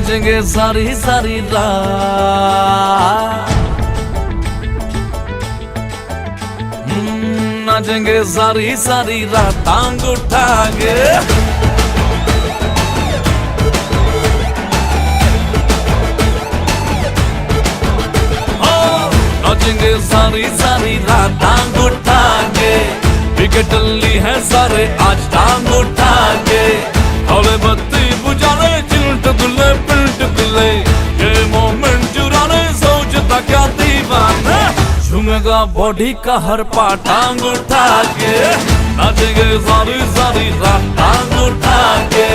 नाचेंगे सारी सारी रात, नाचेंगे सारी सारी रात टांग उठा के। नाचेंगे सारी सारी रात टांग उठा के, विकेट ली है सारे आज टांग उठा के। हौले बत्ती बुझाने चिल्ट गुल्ले पिल्ट गुल्ले, ये मोमेंट चुराने सोचता क्या दीवाना। झूमेगा बॉडी का हर पार्ट टांग उठा के, नाचेंगे सारी सारी रात टांग उठा के।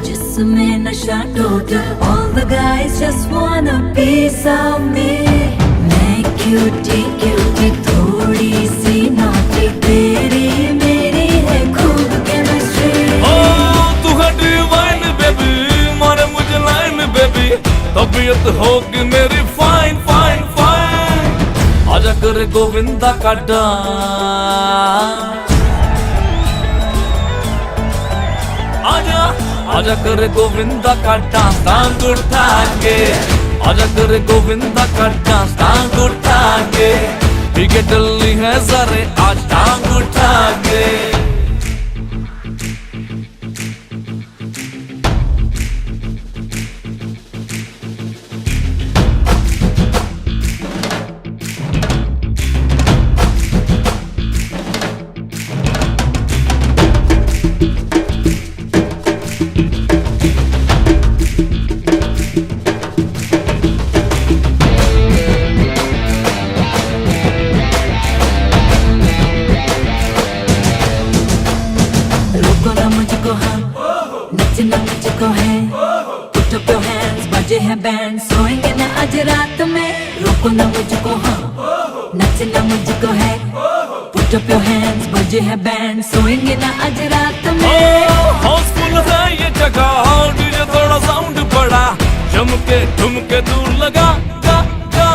जिसमें नशा total, all the guys just want a piece of me। मैं क्यूटी क्यूटी थोड़ी सी नॉटी, तेरी मेरी है खूब केमिस्ट्री। तू है डिवाइन बेबी, मारे मुझे लाइन बेबी, तबीयत होगी मेरी फाइन फाइन फाइन। आजा करे गोविंदा का डांस, आजा आजा करे गोविंदा का डांस टांग उठा के। आजा करे गोविंदा का डांस टांग उठा के, विकेट ली है सारे आज टांग उठा के। नचना मुझको है, put up your hands, बजे हैं बैंड, सोएंगे ना आज रात में। रोको ना मुझको, हाँ नचना मुझको है, put up your hands, बजे हैं बैंड, सोएंगे ना आज रात में। हाउसफुल है ये जगह, डीजे थोड़ा साउंड बड़ा, झुमके ठुमके दूर लगा गा गा,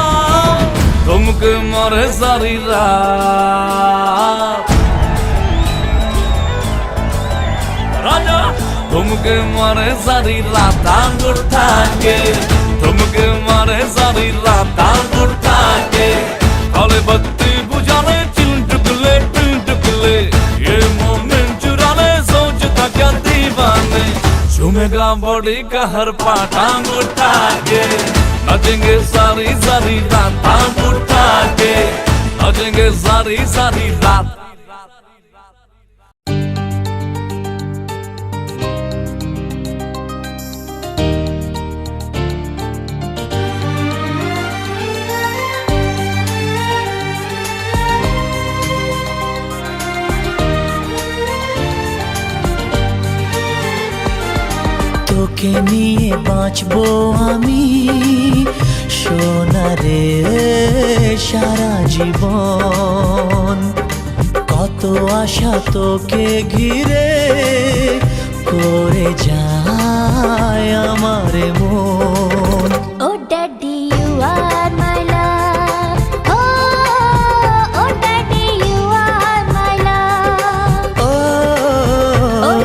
ठुमके मारे सारी रात। राजा ठुमके मारे सारी रात टांग उठा के, ठुमके मारे सारी रात टांग उठा के। काले बत्ती बुझाने चिल्ट गुले पिल्ट गुले, ये मोमेंट चुराने सोचता क्या दीवाने। झूमेगा बॉडी का हर पार्ट टांग उठा के, नाचेंगे सारी सारी रात टांग उठा के, नाचेंगे सारी सारी रात। তোকে নিয়ে বাঁচবো আমি সোনারে সারা জীবন, কত আশা তোকে ঘিরে করে যায় আমার মন। Oh daddy you are my love, oh daddy you are my love, oh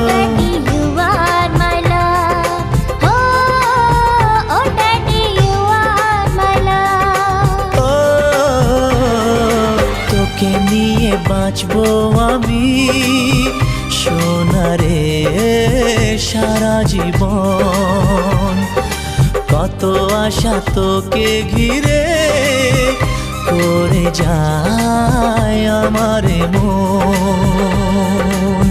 daddy you are my love, oh daddy you are my love. তোকে নিয়ে বাঁচবো আমি সোনারে সারা জীবন, কত আশা তোকে ঘিরে করে যায় আমার মন।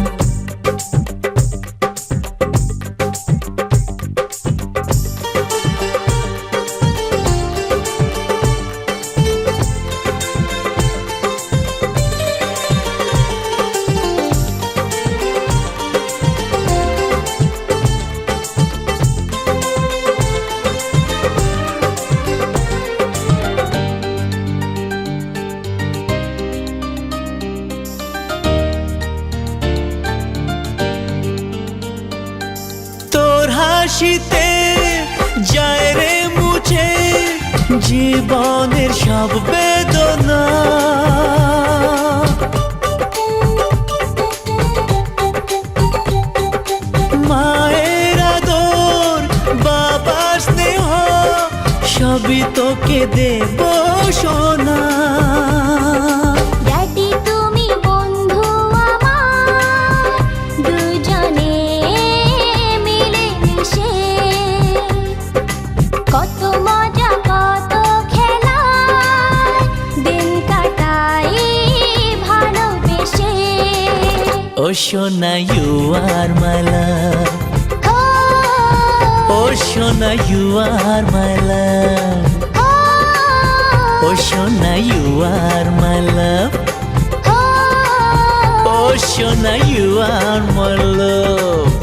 হাসিতে যায় রে মুছে জীবনের সব বেদনা। মায়ের আদর বাবার স্নেহ সবই তোকে দেব সোনা। ড্যাডি তুমি বন্ধু আমার, দুজনে মিলে মিশে কত মজা কত খেলা দিন কাটাই ভালোবেসে। ও সোনা you are my love, ও সোনা you are my love, ও সোনা you are my love, ও সোনা you are my love.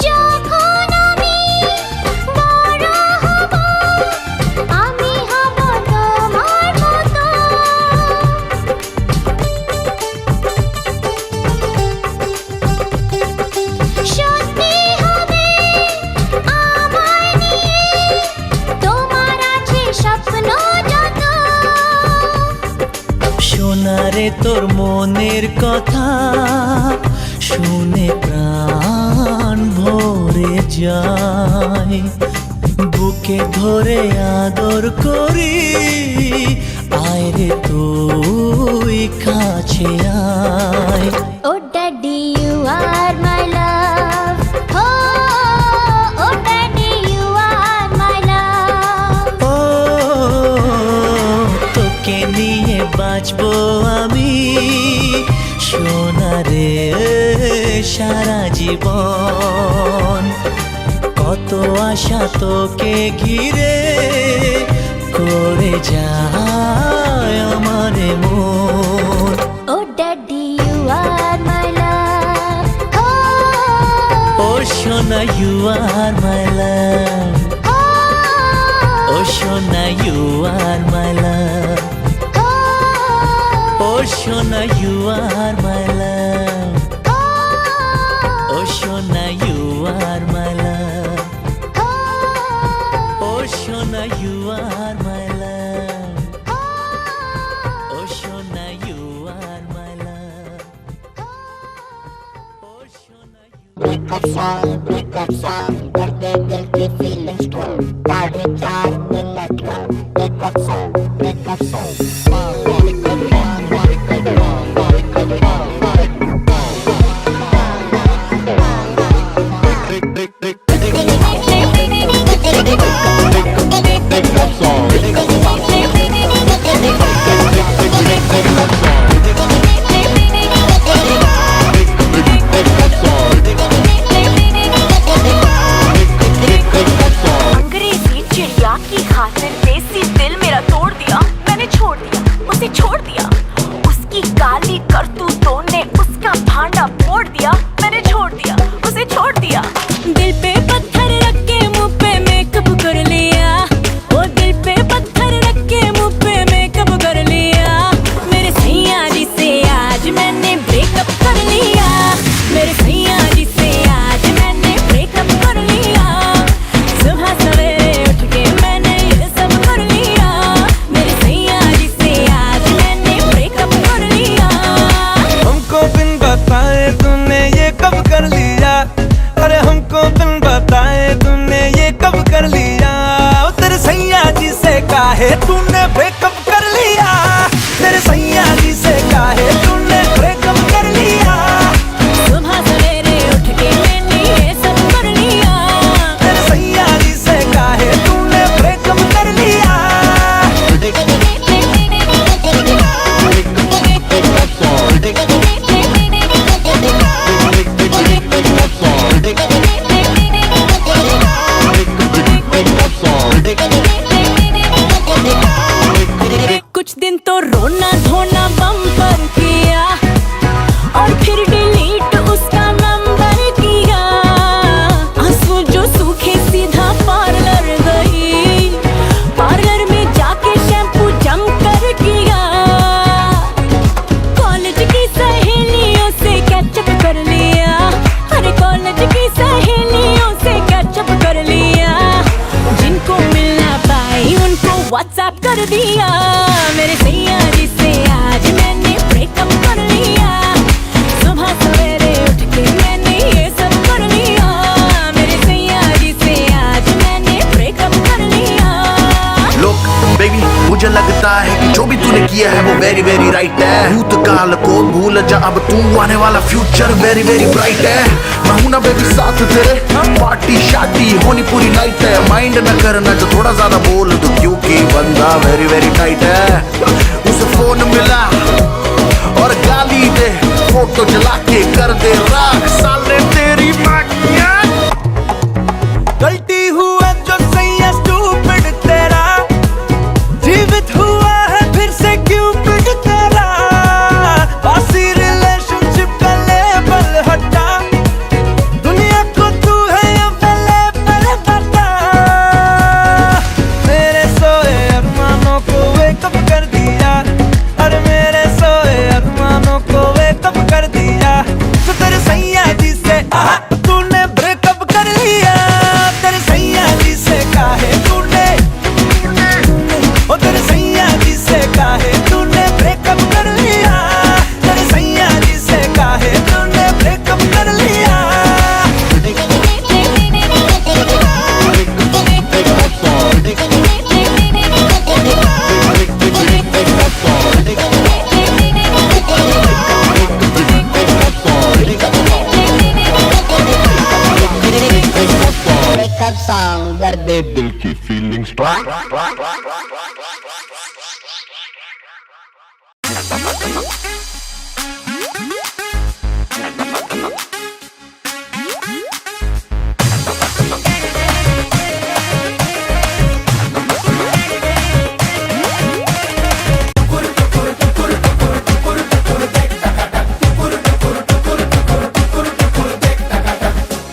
যখন আমি বড় হব আমি হব তোমার মতো, সত্যি হবে আমায় নিয়ে তোমার আছে স্বপ্ন যত। সোনারে তোর মনের কথা শুনে প্রাণ ভরে যায়, বুকে ধরে আদর করি আয় রে তুই কাছে আয়। Oh daddy you are my love, oh daddy you are my love. ও তোকে নিয়ে বাঁচবো আমি সোনারে সারা জীবন। কত আশা তোকে ঘিরে করে যায় আমার মন। Oh daddy you are my love, ও সোনা you are my love, ও সোনা you are my love, ও সোনা you are my love, ও সোনা you are my love, ও সোনা you are my love, ও সোনা you are my love, ও সোনা you break up song, करते दिल की feeling strong, साढ़े 4 मिनट का break up song, break up song. अंग्रेजी चिड़िया की खातिर देसी दिल मेरा तोड़ दिया, मैंने छोड़ दिया उसे छोड़ दिया, उसकी गाली करतूतों ने उसका भांडा फोड़ दिया, मैंने छोड़ दिया उसे छोड़ दिया। दिल पे पत्थर रख के मुंह पे मेकअप कर लिया, ओ दिल पे पत्थर रख के मुंह पे मेकअप कर लिया, मेरे सैया जी से आज मैंने ब्रेकअप कर लिया, मेरे सैया जी से आज मैंने ब्रेकअप कर लिया, सुबह सवेरे उठ के मैंने ये सब कर लिया, मेरे सैया जी से आज मैंने ब्रेकअप कर लिया। हमको बिन बताए तूने ये कब कर लिया, अरे हमको बिन बताए तूने ये कब कर लिया, ओ तेरे सैया जी से काहे तूने ब्रेकअप कर लिया, तेरे सैया जी से काहे तूने ब्रेकअप कर लिया, सुबह सवेरे उठ के मैंने ये सब कर लिया, तेरे सैया जी कर दिया। मेरे सैया जी से आज मैंने ब्रेकअप कर लिया। सुबह सवेरे उठ के मैंने ये सब कर लिया। मेरे सैया जी से आज मैंने ब्रेकअप कर लिया। लोग बेबी मुझे लगता है कि जो भी तूने किया है वो वेरी वेरी राइट है। भूतकाल को भूल जा, अब तू आने वाला फ्यूचर वेरी वेरी ब्राइट है। मैं हूं ना बेबी साथ तेरे, पार्टी शादी होनी पूरी नाइट है। माइंड न करना जो थोड़ा ज्यादा बोल दो, क्योंकि बंदा वेरी वेरी टाइट है। उसे फोन मिला और गाली दे, फोटो जला के कर दे राख साले तेरी माकिया। गलती हुआ जो सैया स्टूपिड तेरा, जीवित हुआ है फिर से क्यूपिड तेरा। बासी रिलेशनशिप का लेबल हटा, दुनिया को तू है अवेलेबल बता। मेरे सोए अरमानों को वेकअप कर दिया, अरे मेरे सोए अरमानों को वेकअप कर दिया। तो तेरे सैया जी से तूने ब्रेकअप कर लिया। तेरे सैया जी से काहे तूने, ओ तेरे सैया जी से काहे तूने ब्रेकअप कर लिया। तेरे सैया जी से काहे तूने ब्रेकअप कर लिया। Breakup song दर्द दिल की फीलिंग्स।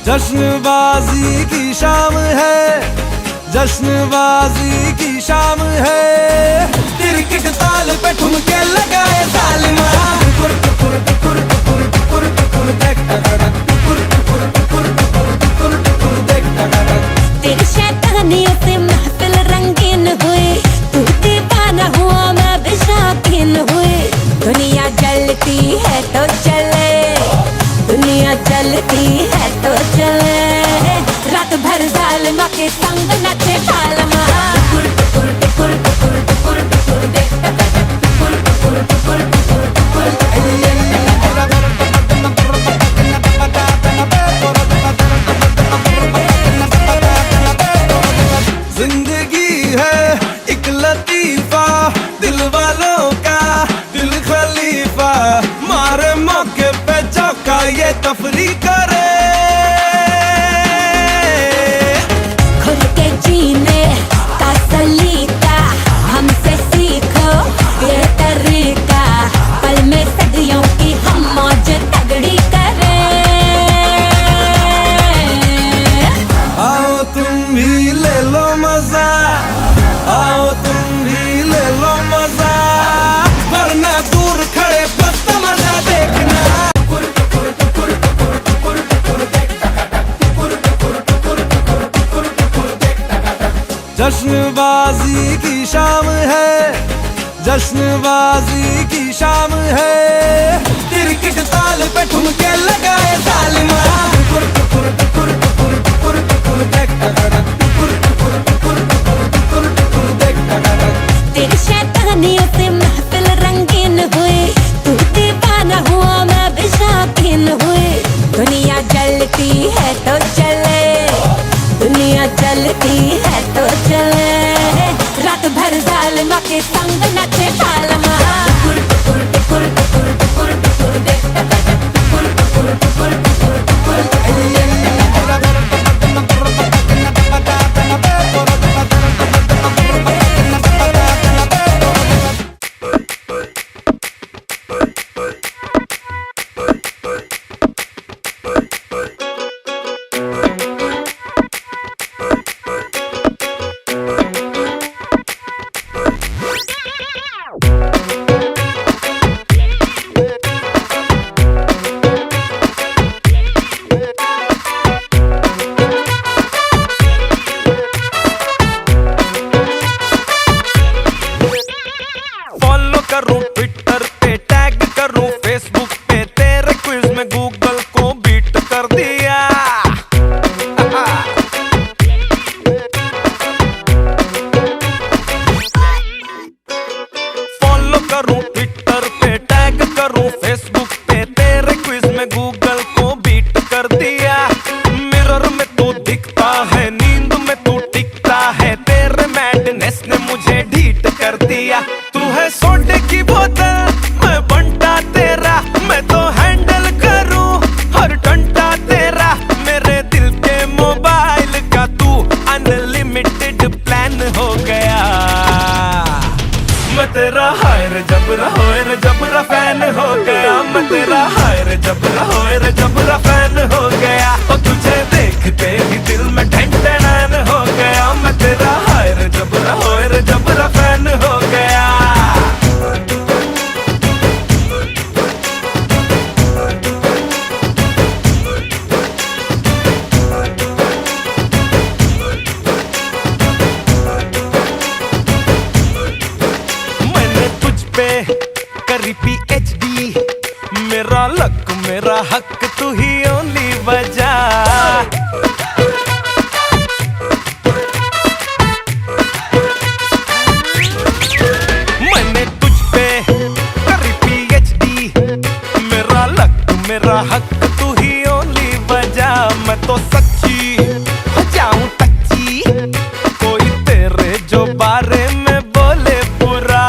जश्नबाजी की शाम है, जश्नबाजी की शाम है। क्रिकेट ताल पे ठुमके लगाए जालिमा। तेरी शैतानियों से महफिल रंगीन हुई, तू दीवाना हुआ मैं भी शौकीन हुई। दुनिया जलती है तो चले, दुनिया चलती है तो चले। रात भर जालिमा के संग नचे ठालमा। जिंदगी है एक लतीफा, दिल वालों का दिल खलीफा। मारे मौके पे चौका ये तफरी करे। खुद के जीने का सलीका हमसे सीखो ये तरीका। पल में सदियों की हम मौज तगड़ी करें। आओ तुम भी ले लो मजा, आओ तुम भी ले लो मजा। वरना दूर खड़े बस तमाशा देखना। जश्नबाजी की शाम है, जश्नबाजी की शाम है। क्रिकेट ताल पे ठुमके लगाए जालिमा। तेरी शैतानियों से महफिल रंगीन हुई, तू दीवाना हुआ मैं भी शौकीन हुई। दुनिया जलती है तो चले, दुनिया चलती है तो चले। रात भर जालिमा के संग नचे ठालमा। गया मैं तेरा, हाय रे जबरा होए रे जबरा फैन हो गया। और तुझे देखते ही दिल में ठंडन हो गया मैं तेरा, हाय रे जबरा होए रे जबरा फैन हो गया। करी PhD, मेरा लक मेरा हक तू ही ओनली वजह। मैंने तुझ पे करी PhD, मेरा लक मेरा हक तू ही ओनली वजह। मैं तो सच्ची हो जाऊं टच्ची, कोई तेरे जो बारे में बोले बुरा,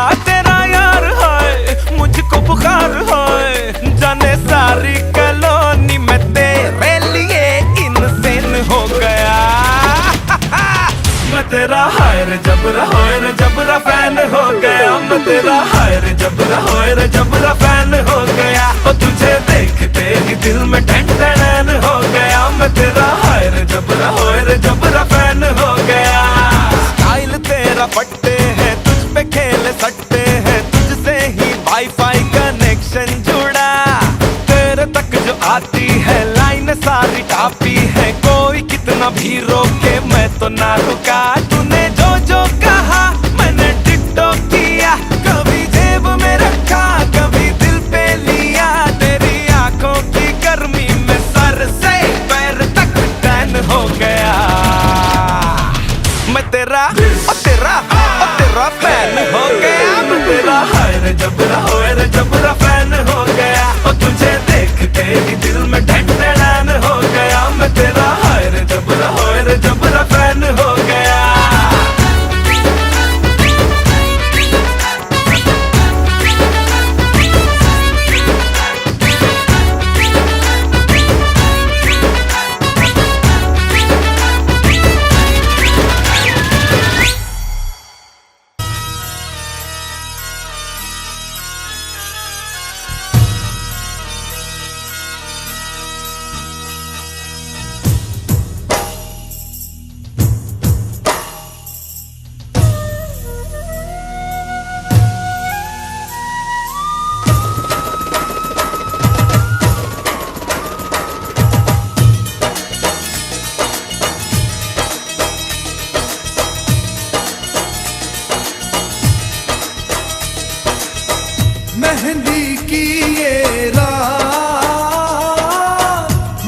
बुखार होए जाने सारी कॉलोनी में तेरे लिए इनसेन हो गया। मैं तेरा हाय रे जबरा होए रे जबरा फैन हो गया मैं तेरा, हाय रे जबरा होए रे जबरा फैन हो गया। और तुझे देखते ही दिल में ठंडन हो गया मैं तेरा, हाय रे जबरा होए रे जबरा फैन हो गया। स्टाइल तेरा फटते हैं, तुझ पे खेल सकते हैं, तुझसे ही वाईफाई कनेक्शन जुड़ा। तेरे तक जो आती है लाइन सारी टापी है, कोई कितना भी रोके मैं तो ना रुका। तूने जो जो कहा मैंने डिट्टो किया, कभी जेब में रखा कभी दिल पे लिया। तेरी आंखों की गर्मी में सर से पैर तक टैन हो गया मैं तेरा तेरा फैन हो गया मैं तेरा, हाय रे जबरा होए रे जबरा फैन हो गया। और तुझे देखते ही दिल में ठंडन हो गया मैं तेरा, हाय रे जबरा होए रे जबरा फैन हो गया। मेहंदी की ये रात,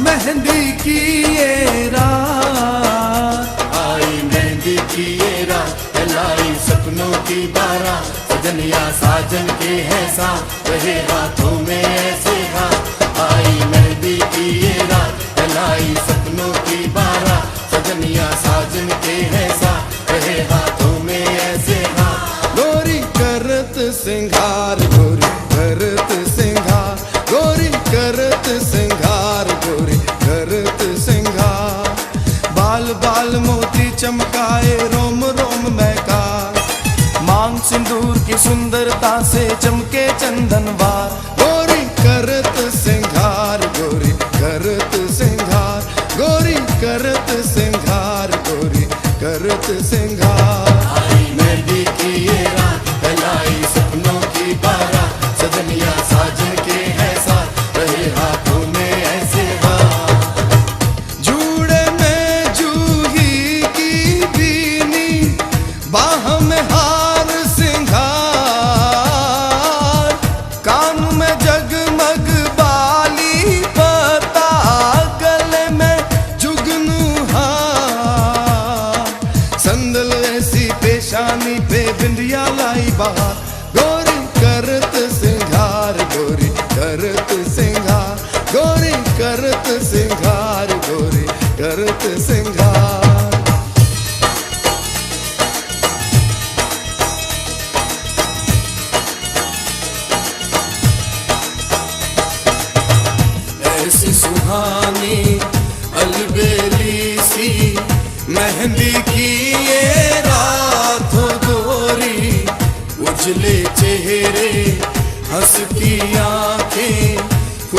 मेहंदी की ये रात, आई मेहंदी की ये रात, लाई सपनों की बारात। सजनिया साजन के हैं साथ, रहे हाथों में ऐसे हाथ। आई मेहंदी की ये रात, लाई सपनों की बारात। सजनिया साजन के हैं साथ, रहे हाथों में ऐसे हाथ। गोरी करत सिंगार, गोरी करत सिंगार, गोरी करत सिंगार, गोरी करत सिंगार। बाल बाल मोती चमकाए, रोम रोम महकाए, मांग सिंदूर की सुंदरता से चमके चंदनवार। गोरी करत सिंगार, गोरी करत सिंगार, गोरी करत सिंगार, गोरी करत सिंगार। आई मेहंदी की ये रात, लाई सपनों की बारात। सजनिया साजन के हैं साथ, रहे हाथों में ऐसे हाथ। जूड़े में जूही की बीनी, बाह में हार सिंगार, कान में जगमग बाली पता, गले में जुगनू हार। संदल ऐसी पेशानी पे बिंदिया लाई बहार। गोरी करत सिंगार, गोरी करत सिंगार, गोरी करत सिंगार, गोरी करत सिंगार। ऐसी सुहानी अलबेली सी, मेहंदी की ये रात हो गोरी, उजले चेहरे हंसती आंखें।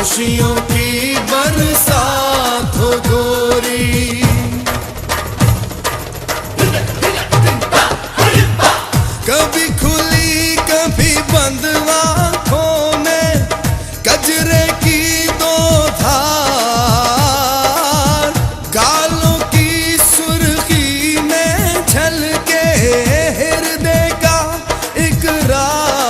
खुशियों की बरसात हो गोरी। कभी खुली कभी बंद आंखों में कजरे की दो धार, गालों की सुर्खी में झलके हृदय का इकरार।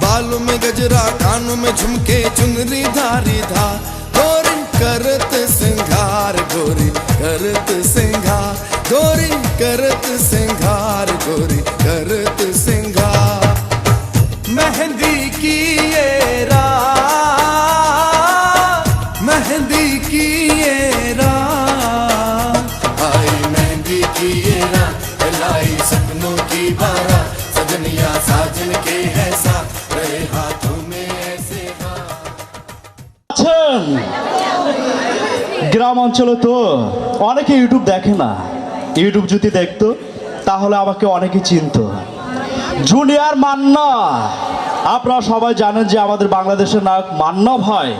बालों में गजरा कानों में झुमके चुनरी धारी धार, गोरी करत सिंगार गोरी करत सिंगार, गोरी करत सिंगार गोरी करत सिंगार। मेहंदी की ये रात, मेहंदी की ये रात, आई मेहंदी की ये रात, लाई सपनों की बारात, सजनिया साजन के है साथ, रहे हाथों में ऐसे हाथ। গ্রাম অঞ্চলে তো অনেকে ইউটিউব দেখে না, ইউটিউব যদি দেখতো তাহলে আমাকে অনেকে চিনতো। জুনিয়র মান্না, আপনারা সবাই জানেন যে আমাদের বাংলাদেশের নায়ক মান্না ভাই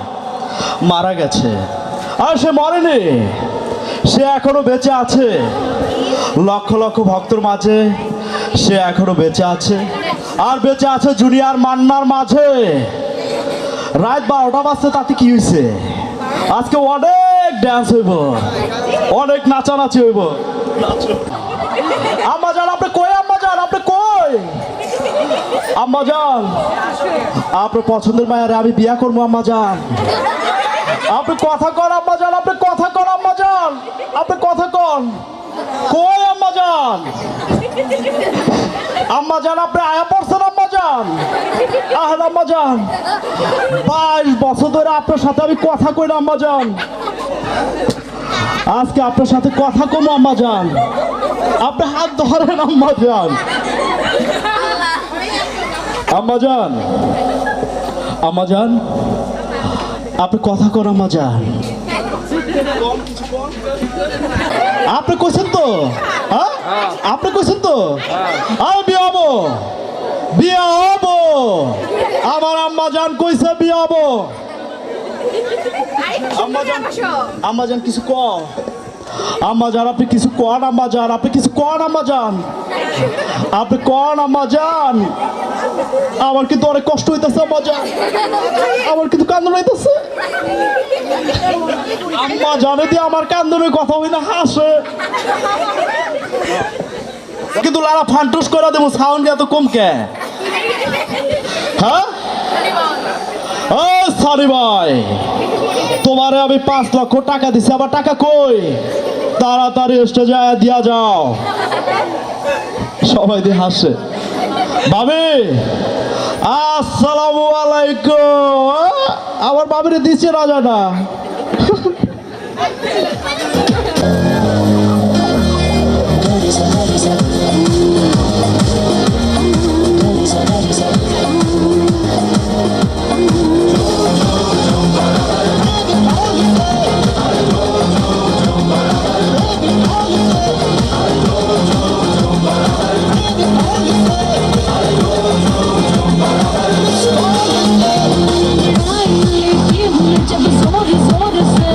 মারা গেছে। আর সে মরেনি, সে এখনো বেঁচে আছে, লক্ষ লক্ষ ভক্তর মাঝে সে এখনো বেঁচে আছে। আর বেঁচে আছে জুনিয়র মান্নার মাঝে। রাত 12টা বাজছে, তাতে কি হয়েছে? আজকে অনেক ডান্স হইব, অনেক নাচানাচি হইব। আম্মা জান আপনি কই? আম্মা জান আপনি কই? আম্মা জান আপনার পছন্দের মায়ের আমি বিয়া করবো। আম্মা জান আপনি কথা কন। আম্মা জান আপনি কথা কন। আম্মা জান আপনি কথা কন। কই আম্মা জান? আম্মা জান আপনি আয়া পড়ছেন? আম্মা জান আহেন। আম্মা জান 22 বছর ধরে আপনার সাথে আমি কথা কই না। আম্মা জান আজকে আপনার সাথে কথা কম। আম্মা জান আপনি হাত ধরেন। আম্মা জান আম্মা জান আম্মা জান আপনি কথা কন। আম্মা জান আপনি কইছেন তো? হ্যাঁ আপনি কইছেন তো? আর বিয়ে হবো, বিয়ে হবো। আমার আম্মা জান কইছে বিয়ে হবো। আম্মা জান কিছু ক। আম্মা জান আপনি কিছু কন। আম্মা জান আপনি কিছু কন। আম্মা জান আপনি কন। আম্মা জান আমার কিন্তু অনেক কষ্ট হইতেছে। আম্মা জান আমার কিন্তু কান্দন হইতেছে। আম্মা জানে দিয়ে আমার কান্দনের কথা হই না, হাসে কিন্তু লারা ফান্টুস করে দেবো। সাউন্ড এত কম কে? হ্যাঁ ও সরি ভাই, তোমারে আমি 5 লক্ষ টাকা দিছি, আবার টাকা কই? তাড়াতাড়ি স্টেজে দিয়া যাও। সবাই দিয়ে হাসে। ভাবি আসসালামু আলাইকুম। আমার বাবিরে দিচ্ছে রাজাটা। जब जोर जोर से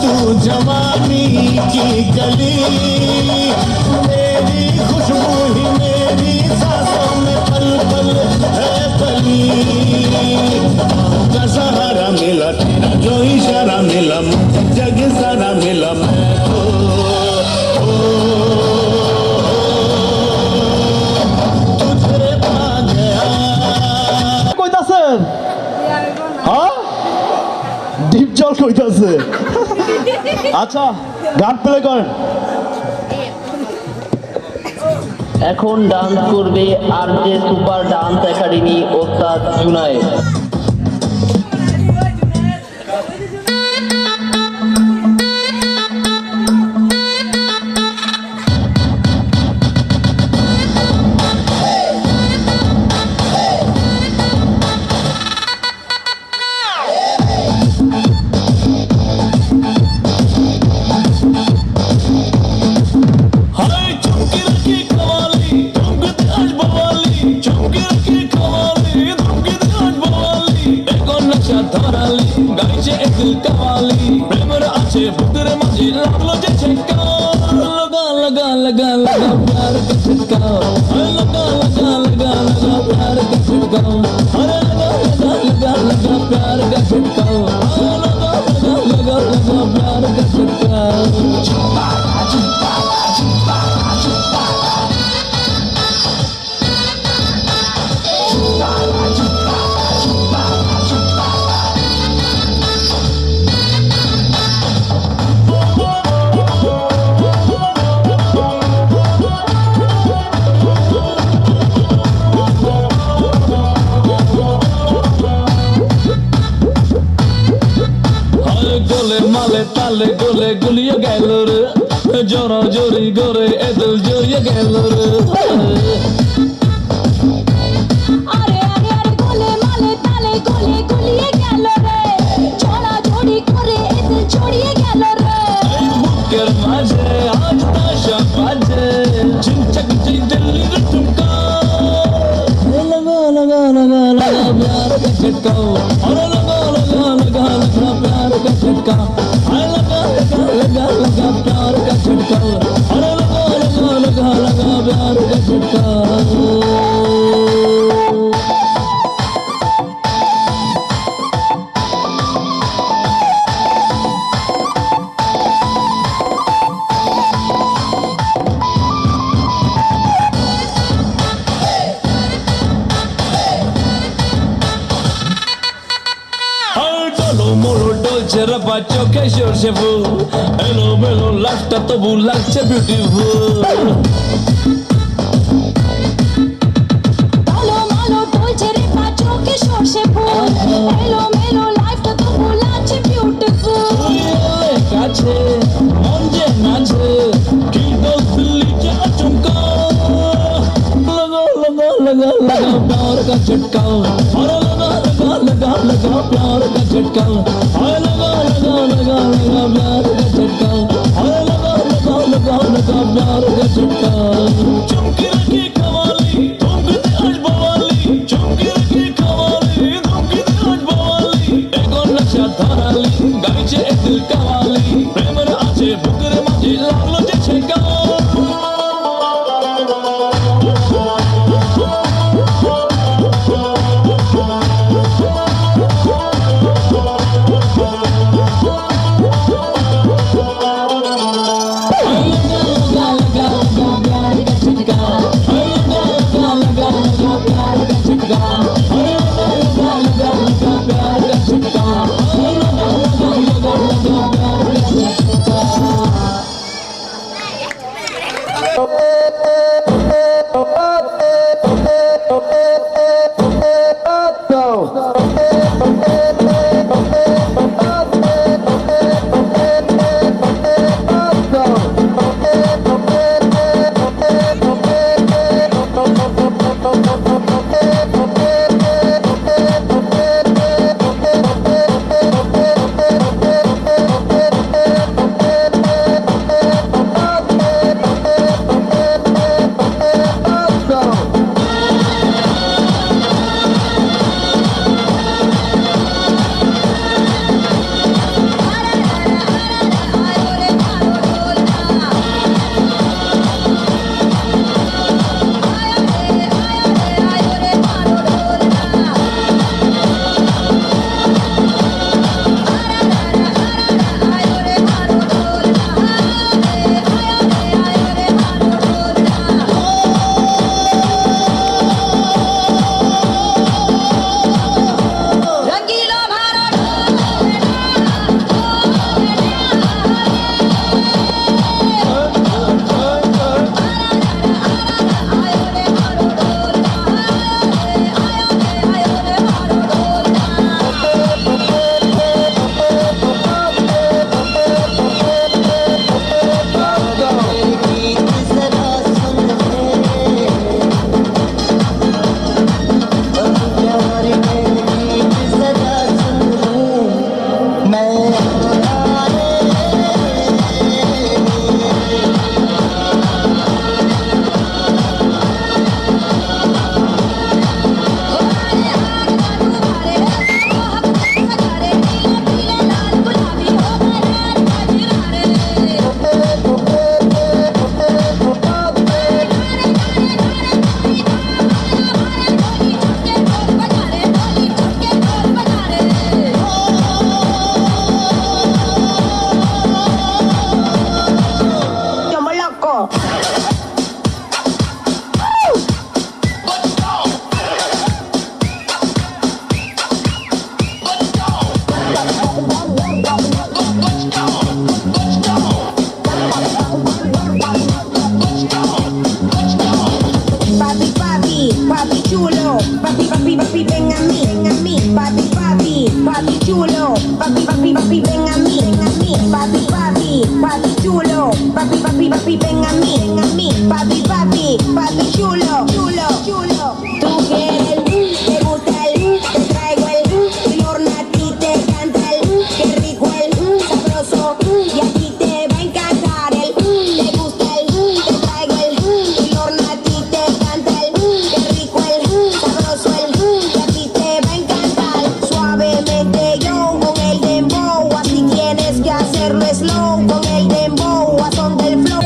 तू जवानी की गली, मेरी खुशबू ही मेरी सांसों में पल पल है पली। का सहारा मिला तेरा जो इशारा मिला, मुझे जग सारा मिला, मैं तुझे पा गया। कोई दासेन हाँ ডিপ জল কইতাছে। আচ্ছা গান প্লে করেন। এখন ডান্স করবে আরজে সুপার ডান্স একাডেমি ওস্তাদ জুনায়েদ। তালে গোলে গুলিয়ে গেল রে, জোরা জোরি গোরে এদল জড়িয়ে গেল রে। আরে আরে আরে গোলে মালে তালে গোলে গুলিয়ে গেল রে, জোরা জড়ি করে এদল জড়িয়ে গেল রে। বুকের মাঝে আজ তাশা বাজে, ঝিনচক ঝিন দিল্লি রে ঠুমকা, লগা লগা লগা লগা प्यार का झटका, अरे लगा लगा लगा लगा प्यार का झटका, लगा लगा लगा लगा प्यार का झटका, अरे लगा लगा लगा लगा प्यार का झटका। চোখে সরষে ফুল, এলো মেলো লাখটা তবু লাগছে বিউটিফুল। ভালো ভালো বলছে রে পা চোখে সরষে ফুল, এলো মেলো লাইফটা তবু লাগছে বিউটিফুল। কাছে মন যে নাচে, কি দোষ দিল্লি কে চমকা, লগা লগা লগা লগা प्यार का झटका, अरे लगा लगा लगा लगा प्यार का झटका, अरे लगा लगा लगा लगा प्यार का झटका, अरे लगा लगा लगा लगा प्यार का झटका। चमकी रखी कवाली, तुमकी आज बवाली, चमकी रखी qawwali, तुमकी ven a mí, papi, papi, papi chulo, papi, papi, papi, ven a mí, papi, papi, papi chulo, papi, papi, papi, ven a mí, papi, papi, papi chulo, chulo, chulo. Tú quieres, te gusta el, te traigo el, y Ornati te canta el, qué rico el, sabroso, y aquí te va a encantar el, te gusta el, te traigo el, y Ornati te canta el, qué rico el, sabroso el, y aquí te va a encantar. Suavemente yo con el dembow, así tienes que hacerlo slow, con el dembow, a son del flow.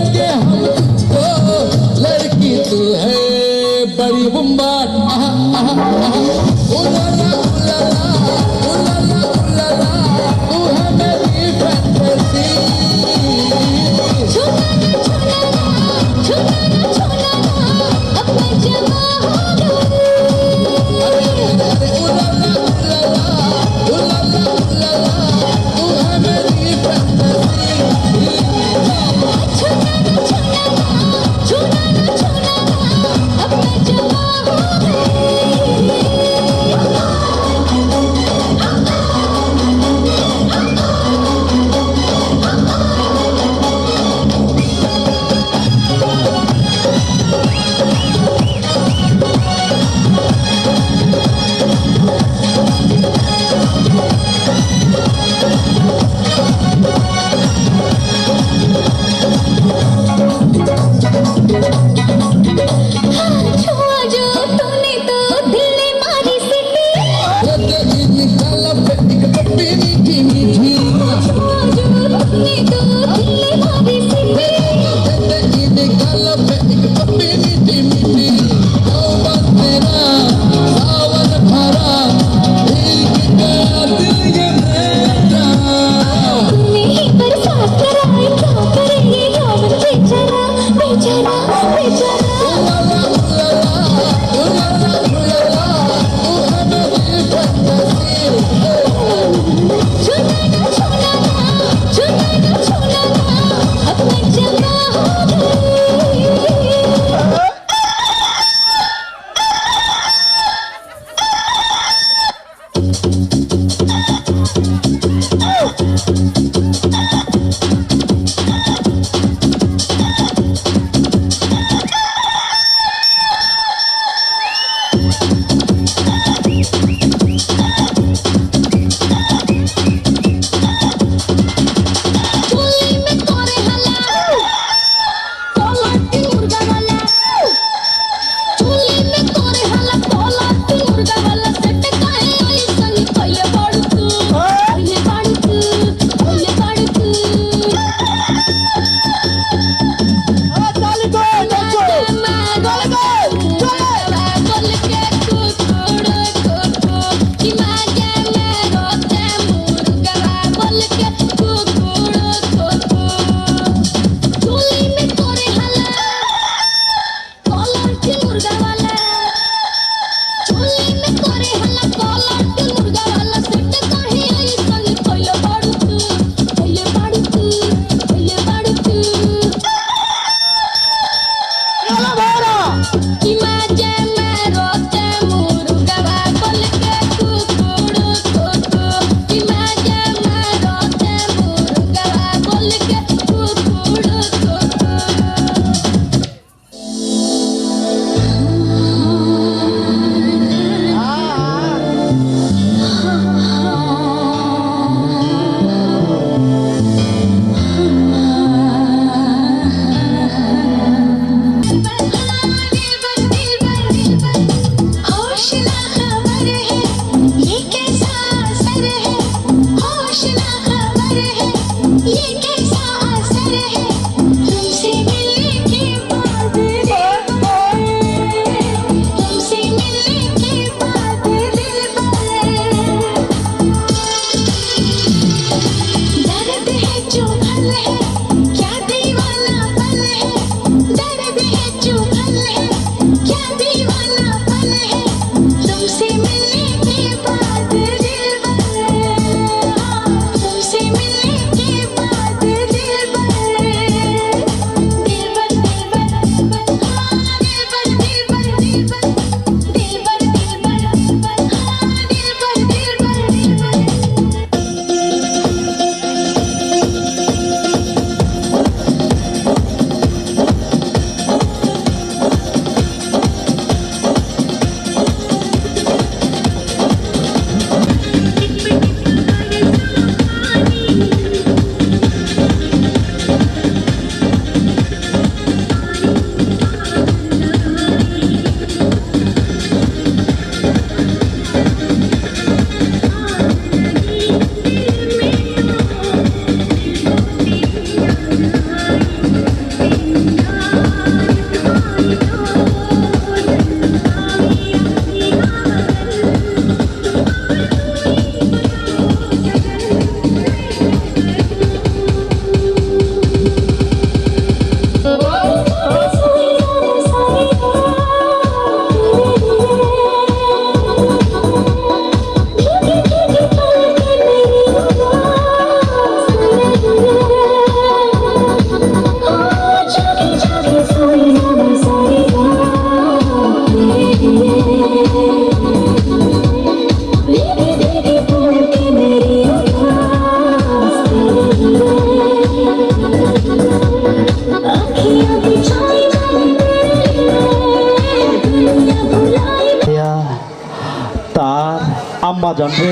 আম্মা জানবে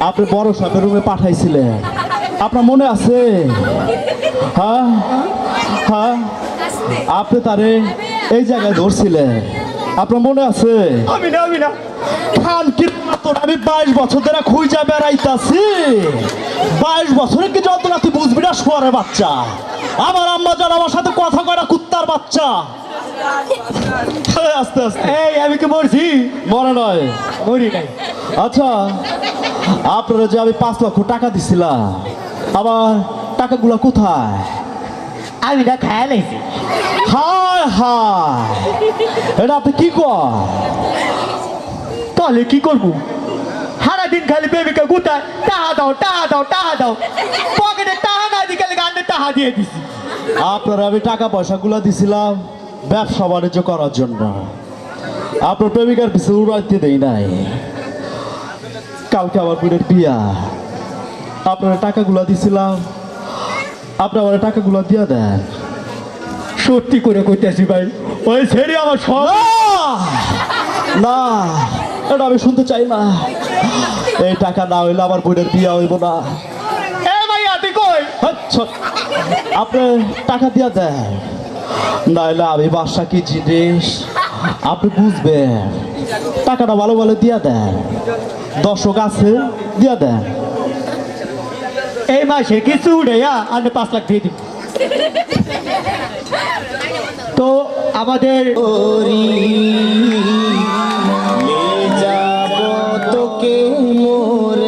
আপনি বড় সাহেবের রুমে পাঠাইছিলেন, আপনার মনে আছে? হ্যাঁ হ্যাঁ, আপনি তারে এই জায়গায় ধরছিলেন, আপনার মনে আছে? আমি না খান কি আমি 22 বছর ধরে খুঁজা বেড়াইতাছি, 22 বছরে কি যন্ত্রণা তুই বুঝবি না? শুয়ারের বাচ্চা, আমার আম্মা জান আমার সাথে কথা কয় না, কুত্তার বাচ্চা। আস্তে আস্তে, এই আমি কি মরছি? মনে নয়, মরি নাই। আচ্ছা আপনারা যে আমি 5 লক্ষ টাকা দিছিলাম, আবার টাকাগুলো কোথায়? আমি না খায়া লাইছি। হায় হায়, এটা আপনি কি কর? তাহলে কি করবো? সারাদিন খালি বেবিকে গুতায় টাহা দাও টাহা দাও টাহা দাও, পকেটে টাহা না দিয়ে গেলে গান্ডে টাহা দিয়ে দিছি। আপনারা আমি টাকা পয়সাগুলো দিছিলাম ব্যবসা বাণিজ্য করার জন্য, আপনার প্রেমিকার পিছনে উড়াইতে দেই নাই। কালকে আমার বোনের বিয়া, আপনারা টাকাগুলো দিছিলাম, আপনি আমার টাকাগুলো দিয়ে দেন। সত্যি করে কইতেছি ভাই, ওই ছেড়ে আমার সব না, এটা আমি শুনতে চাই না। এই টাকা না হইলে আমার বোনের বিয়া হইব না। এ ভাইয়া তুই কই? আপনি টাকা দিয়ে দেন, নাইলে আমি বাসা কি জিনিস আপনি বুঝবেন। টাকাটা ভালো ভালো দিয়ে দেন, দর্শক আছে দিয়ে দেন। এই মাসে কিছু উঠে আমি 5 লাখ দিয়ে দিব। তো আমাদের তোকে মোর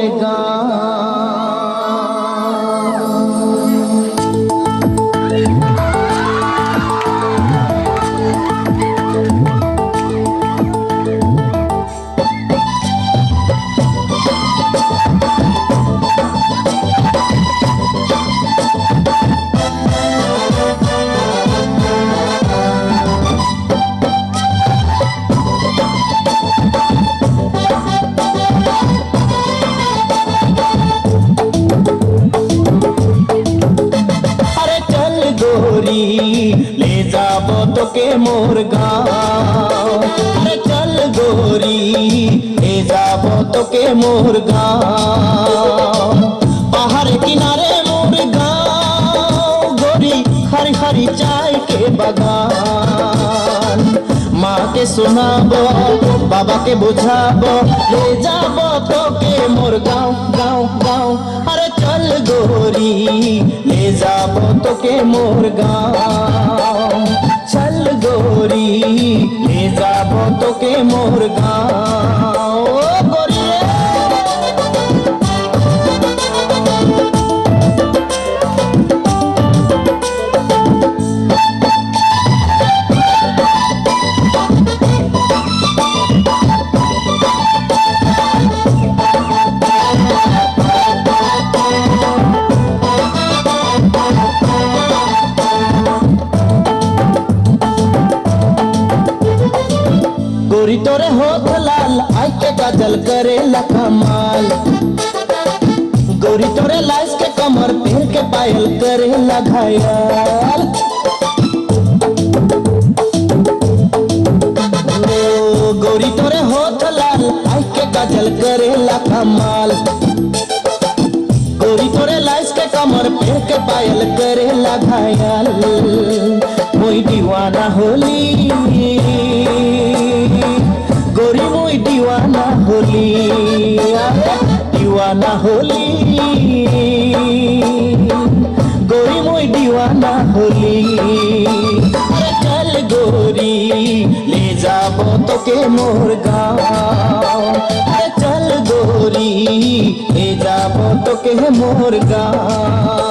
ले जाबो तोके मोर गाँव, अरे चल गोरी ले जाबो तोके मोर गाँव, पहाड़ किनारे मोर गाँव, गोरी हरी हरी चाय के बगान, माँ के सुनाबो बाबा के बुझाबो, ले जाबो तोके मोर गाँव गाँव गाँव, अरे चल गोरी ले जाबो तोके मोर गाँव, चल गोरी ले जाबो तोके मोर गाँव। ओ गोरी रे गोरी तोरे होठ लाल आई के काजल करे कमाल, गोरी तोरे लाइस के कमर पहन के पायल करे घायल, गोरी तोरे होठ लाल आई के काजल करे कमाल, गोरी तोरे लाइस के कमर पहन के पायल करे घायल, मोई दीवाना होली गोरी मोई दीवाना होली, दीवाना होली गोरी मोई दीवाना होली, अरे चल गोरी ले जाबो तोके मोर गाँव, अरे चल गोरी ले जाबो तोके मोर गाँव।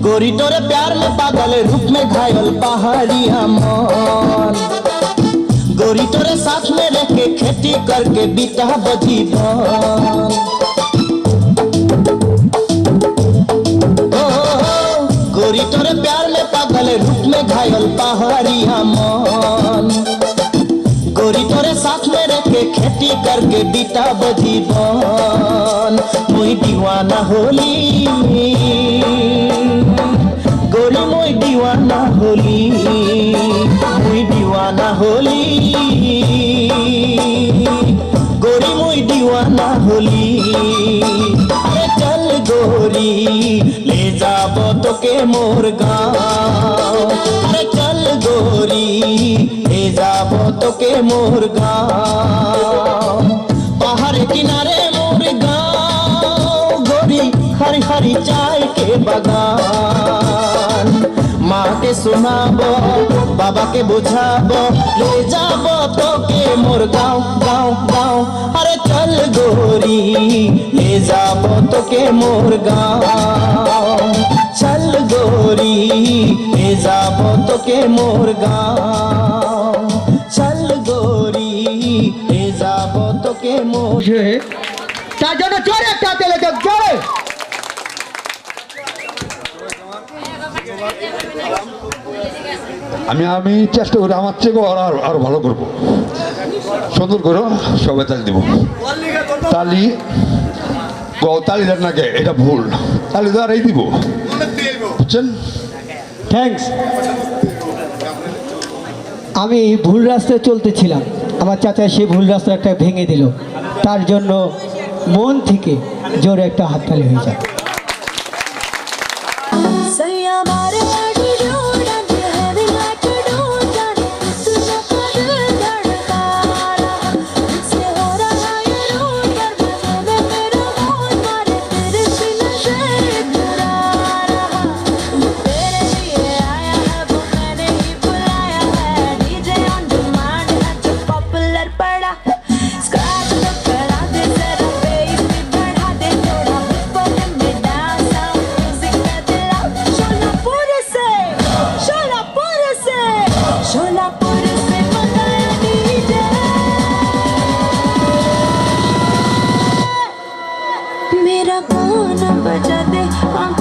गोरी तोरे प्यार में पागल रूप में घायल पहाड़िया मन, गोरी तोरे साथ में रह के खेती करके बीता बजीवन, खेती करके बिताब जीवन मुई दीवाना होली गोरी मुई दीवाना होली मुई दीवाना होली गोरी मुई दीवाना होली अरे चल गोरी ले जाब तोके मोर गाँव अरे चल गोरी ले जाब तोके मोर गाँव पहाड़ किनारे मोर गाँव गोरी हरी हरी चाय के बगान माँ के सुनाबो बाबा के बुझाबो ले जाबो तोके मोर गाँव गाँव गाँव अरे चल गोरी ले जाबो तोके मोर गाँव चल गोरी ले जाबो तोके मोर गाँव चल गोरी ले जाबो तोके मोर তার জন্য জোরে একটা তেলে জোরে আমি চেষ্টা করি আমার থেকে আরো ভালো করবো সুন্দর করো সবাই তালি দিব তালি তালি দেন নাকি এটা ভুল তালি তো আর এই দিব বুঝছেন থ্যাঙ্কস আমি ভুল রাস্তায় চলতেছিলাম আমার চাচা সেই ভুল রাস্তাটা ভেঙে দিল তার জন্য মন থেকে জোরে একটা হাততালি হয়ে যায় मेरा गाना बजा दे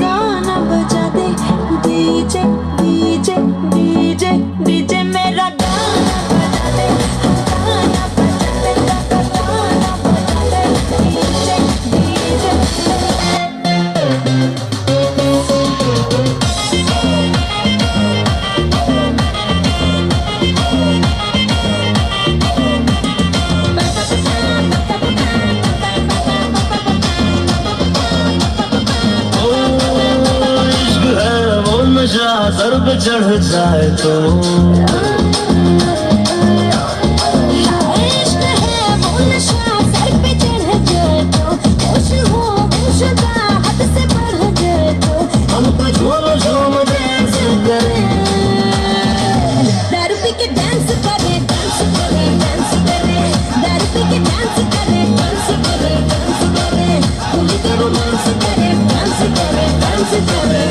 गाना बजा दे डीजे डीजे डीजे डीजे मेरा गाना बजा दे गाना बजा दे गाना बजा दे डीजे डीजे सर पे चढ़ जाए तो इश्क है वो नशा सर पे चढ़ जाए तो खुश हो खुशदा हद से बढ़ जाए तो हमको झूम झूम डांस करे दारू पी के डांस करे डांस करे डांस करे दारू पी के डांस करे डांस करे डांस करे खुली के रोमांस करे डांस करे डांस करे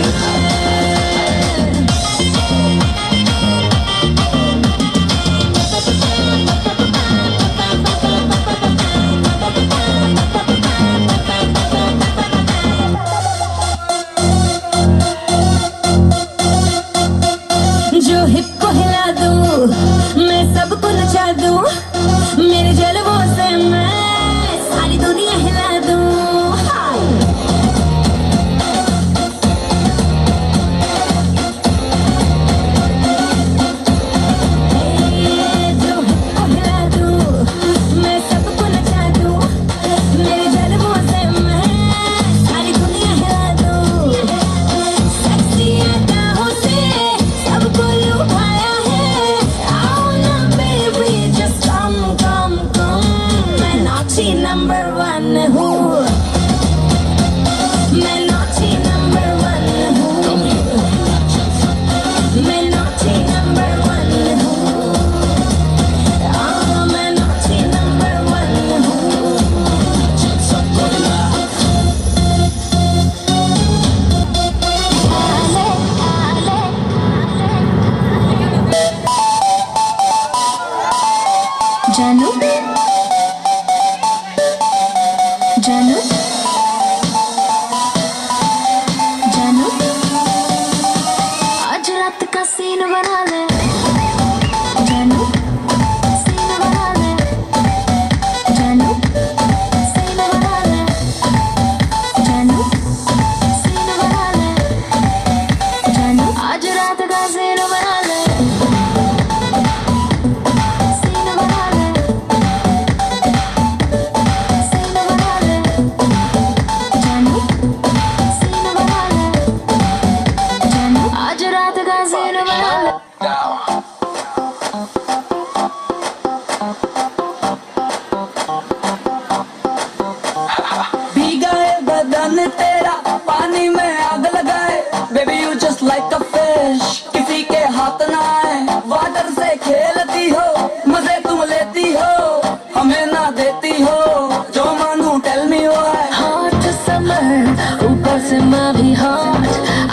से मैं भी हॉट,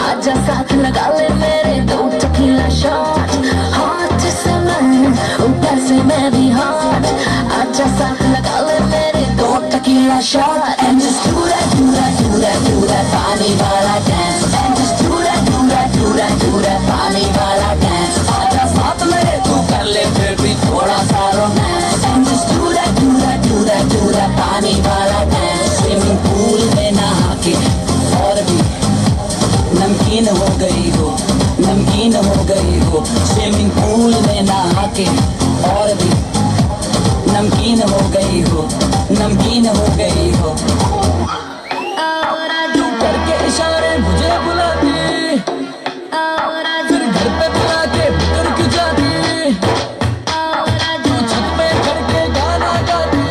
आजा साथ लगा ले मेरे दो टकीला शॉट। हॉट से मैं ऊपर से मैं भी हॉट, आजा साथ लगा ले मेरे दो tequila shot. And just do that, do that, do that, do that पानी वाला dance। And just do that, do that, do that, do that पानी वाला dance। आजा साथ मेरे तू कर ले फिर भी थोड़ा सा romance. And just do that, do that, do that, do that पानी वाला dance। स्विमिंग पूल में नहा के और भी नमकीन हो गई हो, नमकीन हो गई हो। स्विमिंग पूल में नहा के और भी नमकीन हो गई हो, नमकीन हो गई हो। तू करके इशारे मुझे बुलाती, फिर घर पे बुला के भीतर क्यों जाती। तू छत पे करके गाना गाती,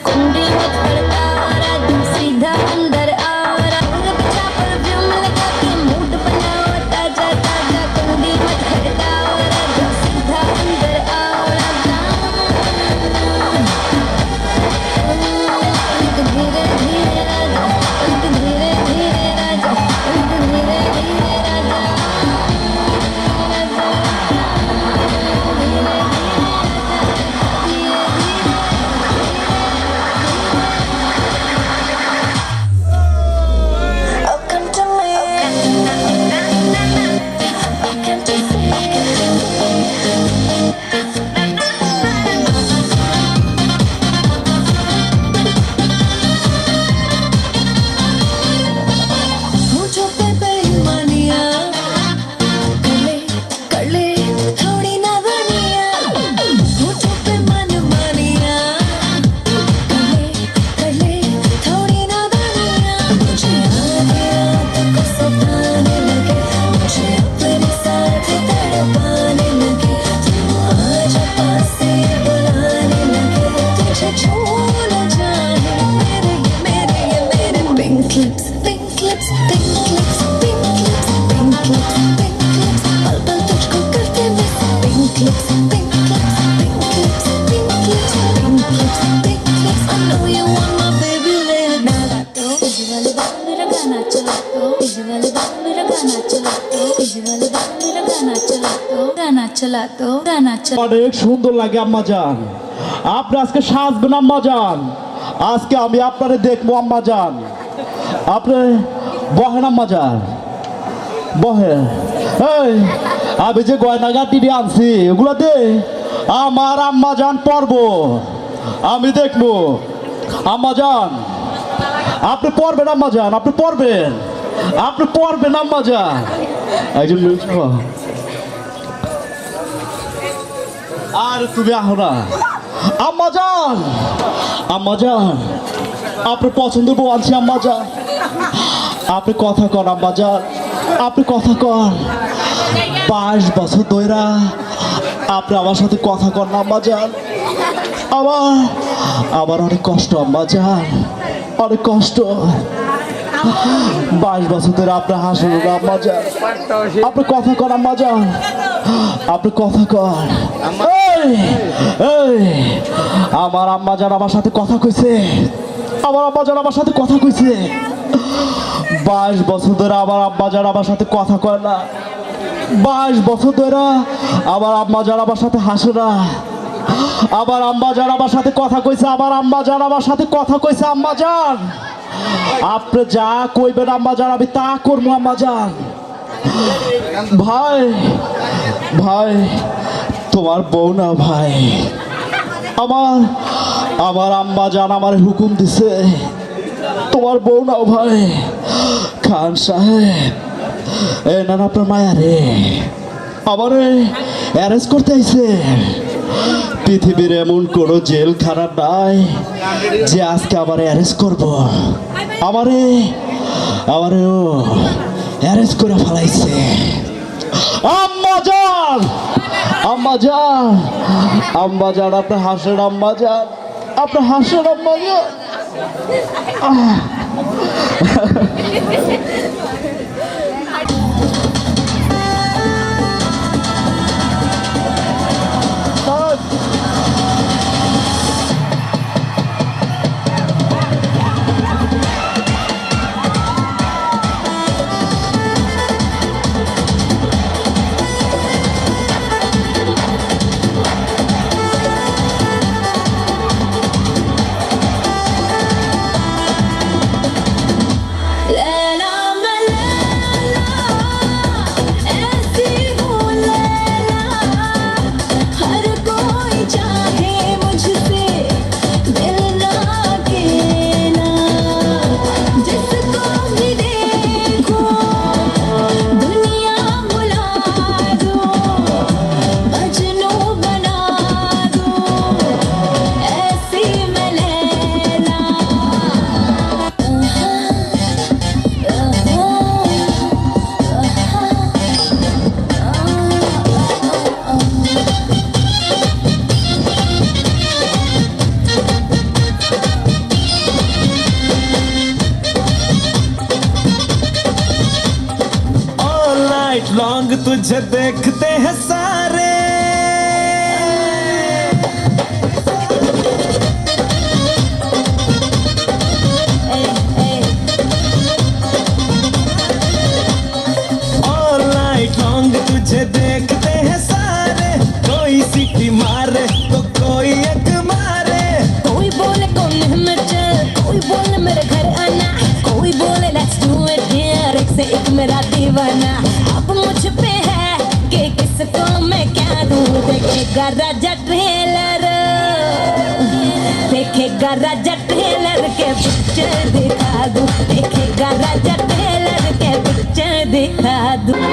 कुंडी मत खड़का रहा, तू सीधा अंदर आ रहा। अच्छा परफ्यूम लगा के मूड बनाओ ताजा ताजा, कुंडी मत खड़का रहा, तू सीधा अंदर आ रहा। धीरे धीरे राजा, धीरे धीरे राजा, धीरे धीरे राजा। Oh, come to me. Oh, come to मुझो पे बेईमानियाँ कले कले थोड़ी नादानियाँ। मुझो पे मनमानियाँ कले कले थोड़ी नादानियाँ। मुझे आगे रात को सताने लगे, मुझे अपने साथ तड़पाने लगे। तू आजा पास से बुलाने लगे, तुझे छू न जाने मेरे ये मेरे pink lips, pink lips, pink lips, pink lips, pink lips, pink lips. पल पल तुझको करते miss. Pink lips, pink lips, pink lips, pink lips, pink lips, pink lips. I know you want my baby later now। तो इस वाले बाल मेरा गाना चला तो, इस वाले बाल मेरा गाना चला तो, इस वाले बाल मेरा गाना चला तो, गाना चला तो, गाना चला। অনেক সুন্দর লাগে আম্মা জান, আপনি আজকে সাজবেন আম্মা জান। আজকে আমি আপনারে দেখবো আম্মা জান। আপনি বহেন আম্মা জান, বহেন। এই আমি যে গয়নাগাটি দিয়ে আনছি ওগুলো দে, আমার আম্মা জান পরবো, আমি দেখবো আম্মা জান। আপনি পড়বেন আম্মা জান, আপনি পড়বেন, আপনি পড়বেন আম্মা জান। একজন আর তুমি আহো না আম্মা জান। আম্মা জান আপনার পছন্দের বউ আনছি আম্মা জান। আপনি কথা কন আম্মা জান, আপনি কথা কন। 22 বছর ধইরা আপনি আমার সাথে কথা কন না আম্মা জান। আমার অনেক কষ্ট আম্মা জান, অনেক কষ্ট। 22 বছর ধরে আপনার হাসুন না আম্মা জান। আপনি কথা কন আম্মা জান, আপনি কথা কন। এই আমার আম্মা জান আমার সাথে কথা কইছে, আমার আম্মা জান আমার সাথে কথা কইছে। 22 বছর ধরে আমার আম্মা জান আমার সাথে কথা কয় না। 22 বছর ধরে আমার আম্মা জান আমার সাথে হাসে না। আমার আম্মা জান আমার সাথে কথা কইছে, আমার আম্মা জান আমার সাথে কথা কইছে। আম্মা জান আপনি যা কইবেন আম্মা জান আমি তা করবো আম্মা জান। ভাই ভাই তোমার বউ না ভাই, আমার আম্মা জান আমার হুকুম দিছে তোমার বউ নাও ভাই। খান সাহেব এ না আপনার মায়া রে আমার অ্যারেস্ট করতে আইছে। পৃথিবীর এমন কোনো জেলখানা নাই যে আজকে আবার অ্যারেস্ট করবো। আমারে ও অ্যারেস্ট করে ফেলাইছে। আম্মা জান, আম্মা জান, আম্মা জান আপনি হাসেন আম্মা জান, আপনি হাসেন আম্মা জান। नाइट लॉन्ग तुझे देखते हैं सारे ऑल नाइट लॉन्ग तुझे देखते हैं सारे कोई सीटी मारे तो कोई एक मारे कोई बोले कौन में चल कोई बोले मेरे घर आना कोई बोले लेट्स डू इट हियर एक से एक मेरा दीवाना अब मुझ पे है कि किसको मैं क्या दूं देखेगा राजा ट्रेलर देखेगा राजा ट्रेलर के पिक्चर दिखा दूं देखेगा राजा ट्रेलर के पिक्चर दिखा दूं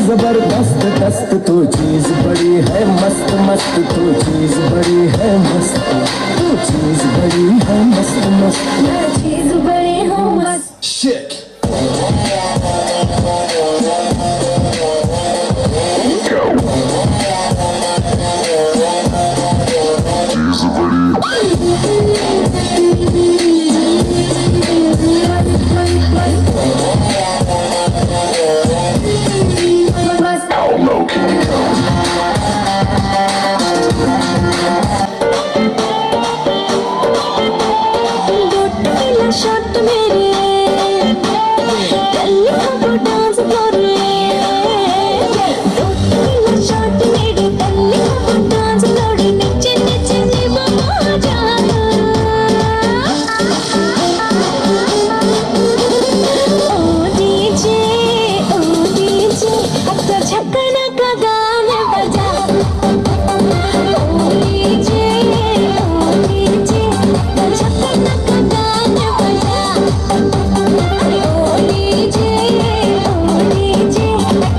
जबरदस्त दस्त तू चीज बड़ी है मस्त मस्त तू चीज बड़ी है मस्त तू चीज बड़ी है मस्त मस्त मैं चीज बड़ी हूँ मस्त शिट शॉट मेरे कल हम डांस कर शॉट मेरे कल हम डांस कर नीचे नीचे निभा जाना ओ डीजे अब तो झकना का गाना बजा ओ डीजे झकना का गाना बजा ओ डीजे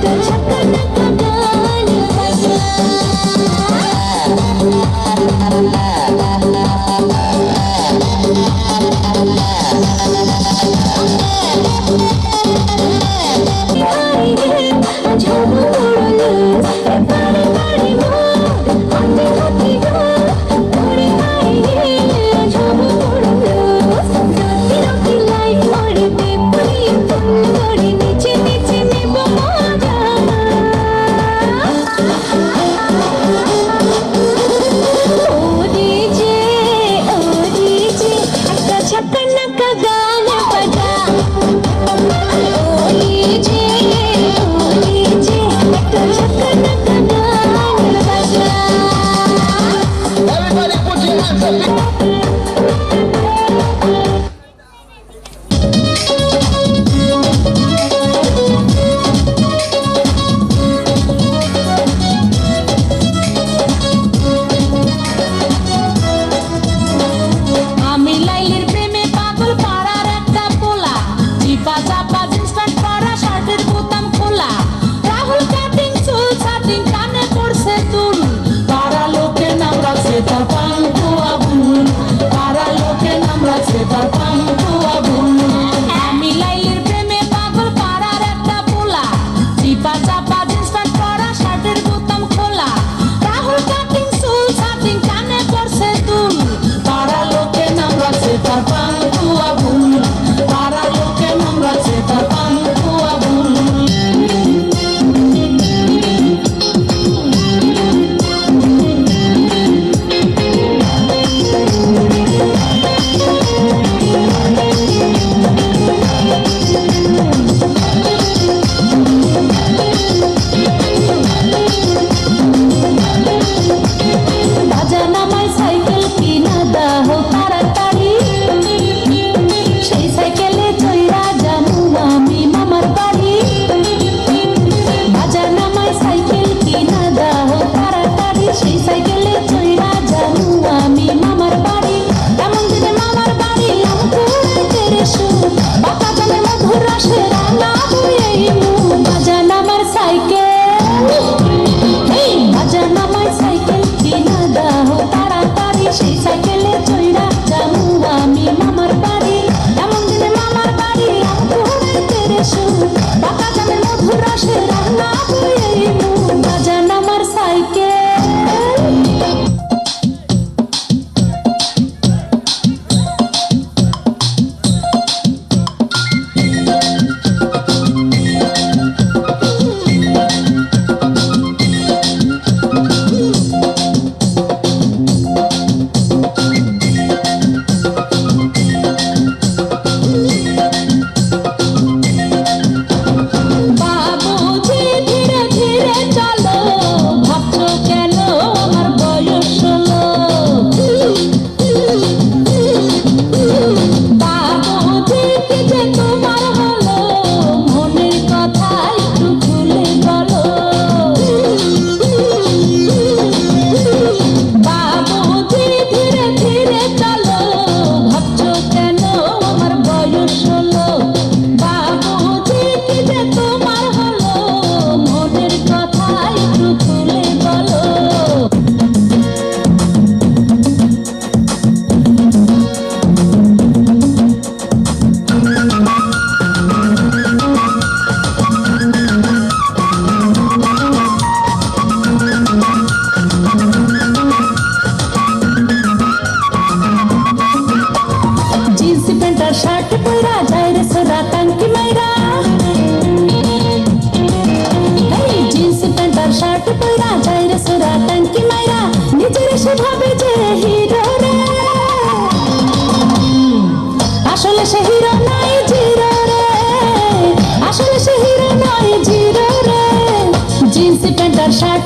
तो झकना का गाना बजा Para lo que nombra se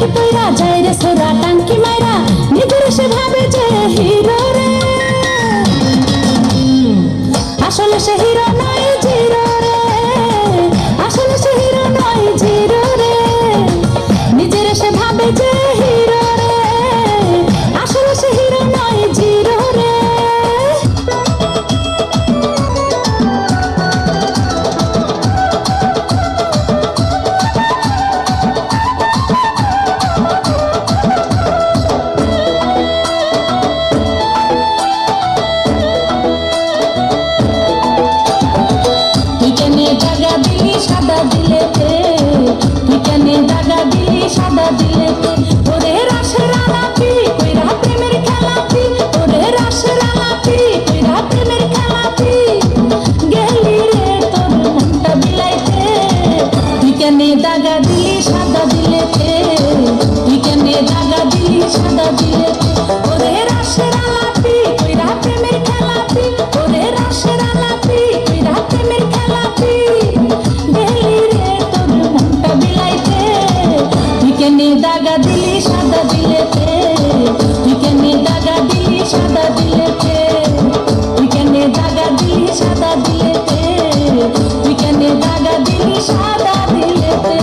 কি তোরা যায় রে সোরা টাঙ্কি মাইরা নিজের সে ভাবে যে হিরো রে আসলে সে হিরো নয় জিরো রে আসলে সে হিরো নয় জিরো রে নিজের সে ভাবে যে হিরো রে আসলে সে হিরো নয় জিরো রে সাদা দিলেতে তুই কেন দাগা দিলি সাদা দিলেতে তোরে রাশের আলাপি কইরা প্রেমের খেলাপি তোরে রাশের আলাপি কইরা প্রেমের খেলাপি গেলি রে তোর মনটা বিলাইতে তুই কেন দাগা দিলি সাদা দিলেতে তুই কেন দাগা দিলি সাদা দিলেতে তোরে রাশের আলাপি কইরা প্রেমের খেলাপি তোরে রাশের আলাপি কইরা প্রেমের খেলাপি দাগা দিলি সাদা দিলেতে তুই কেন দাগা দিলি সাদা দিলেতে তুই কেন দাগা দিলি সাদা দিলেতে তুই কেন দাগা দিলি সাদা দিলেতে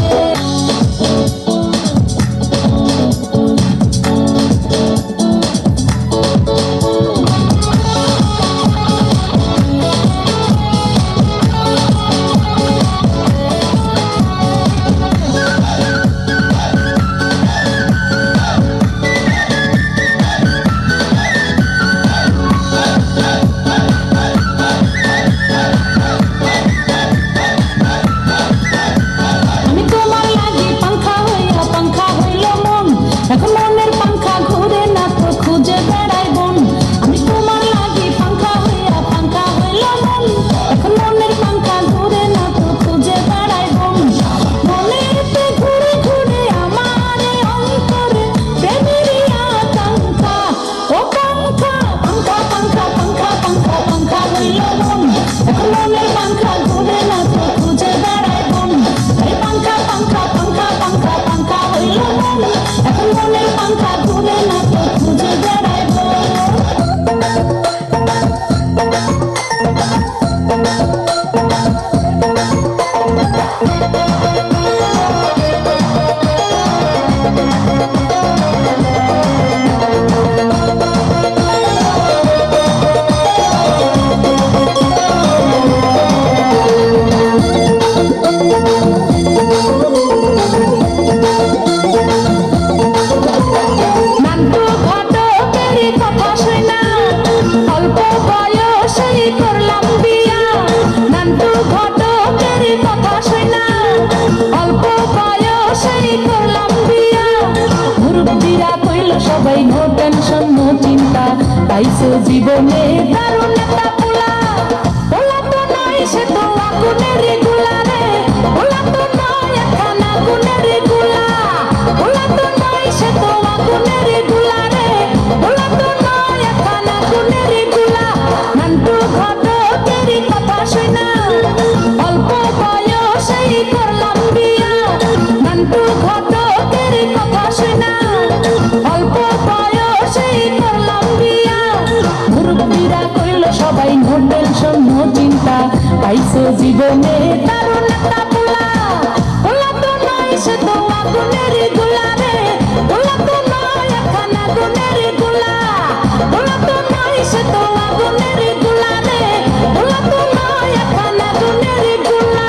সবাই নো টেনশন নো চিন্তা পাইছো জীবনে দারুণ একটা পোলা পোলা তো নয় সে তো আগুনের গুলা রে পোলা তো নয় এখন আগুনের গুলা পোলা তো নয় সে তো আগুনের গুলা রে পোলা তো নয় এখন আগুনের গুলা নান্টু ঘটকের কথা শুনা অল্প বয়সেই করলাম বিয়া নান্টু ঘটকের কথা শুনা অল্প বয়সেই করলাম বিয়া মুরব্বীরা কইল সবাই নো টেনশন নো চিন্তা পাইছো জীবনে দারুণ একটা পোলা পোলা তো নয় সে তো আগুনের গুলা রে পোলা তো নয় এখন আগুনের গুলা পোলা তো নয় সে তো আগুনের গুলা রে পোলা তো নয় এখন আগুনের গুলা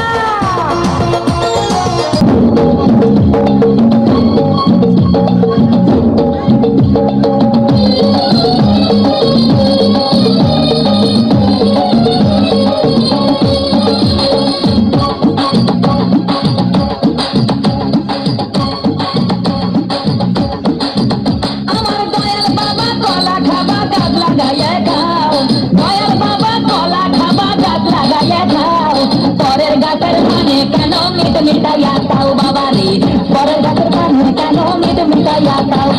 মিটাইয়া তাও বাবা রে পরের গাছের পানি কেন মিটাইয়া তাও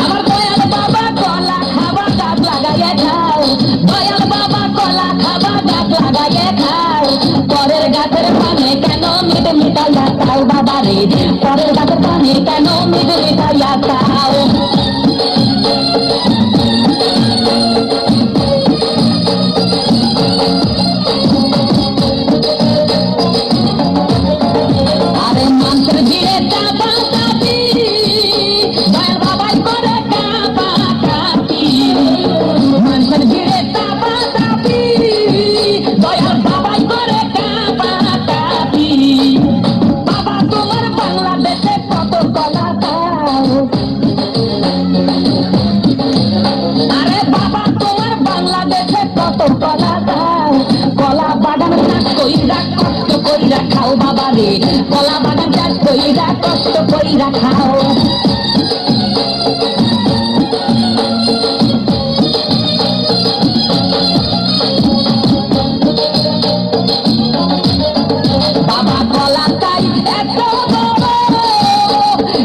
আমার দয়াল বাবা কলা খাবা গাছ লাগাইয়া খাও দয়াল বাবা কলা খাবা গাছ লাগাইয়া খাও পরের গাছের পানি কেন মিটাইয়া তাও বাবা রে বাবারে পরের গাছের পানি কেন মিটে মিটাইয়া খাও আরে মানুষের ভিড়ে চাপা চাপি দয়াল বাবাই করে কাপা কাপি মানুষের ভিড়ে চাপা চাপি দয়াল বাবাই করে কাপা কাপি বাবা তোমার বাংলাদেশে কত কলা দাও আরে বাবা তোমার বাংলাদেশে কত কলা দাও কলা বাগান চাষ কইরা কষ্ট কইরা খাও বাবা রে কলা বাগান চাষ কইরা কষ্ট কইরা খাও বাবা কলা তাই এত বড়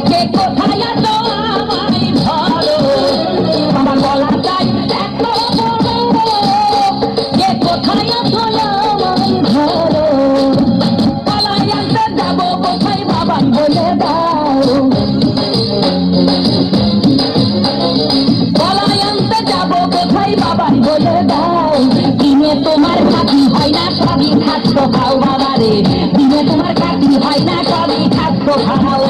কে কোথায় আছো আমায় ধরো বাবা কলা তাই এত বড় কে কোথায় আছো আমায় ধরো কলাই আনতে যাবো কোথায় বাবা বলে দাও কলাই আনতে যাবো কোথায় বাবা বলে দাও দিনে তোমার কাকি হয় না সবই খাচ্ছ খাও বাবা রে দিনে তোমার কাকি হয় না সবই খাচ্ছ খাও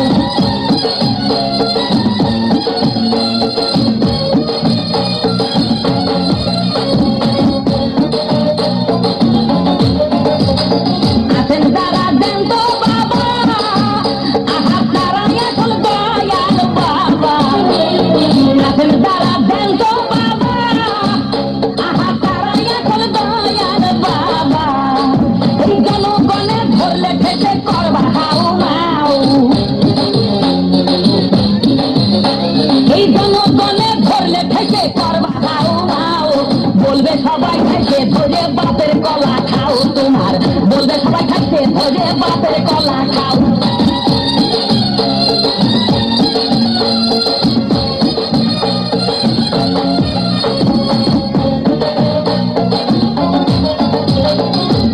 আছেন যারা দেন তো বাবা আহার তারা এখন দয়াল বাবা আছেন যারা দেন তো বাবা আহার তারা এখন দয়াল বাবা এই জনগণে ধরলে ঠেসে করবা হাও মাও এই জনগণে ধরলে ঠেসে করবা হাও মাও বলবে সবাই ঠেসে ধরে বাপের কলা খাও তোমার বলবে সবাই ঠেসে ধরে বাপের কলা খাও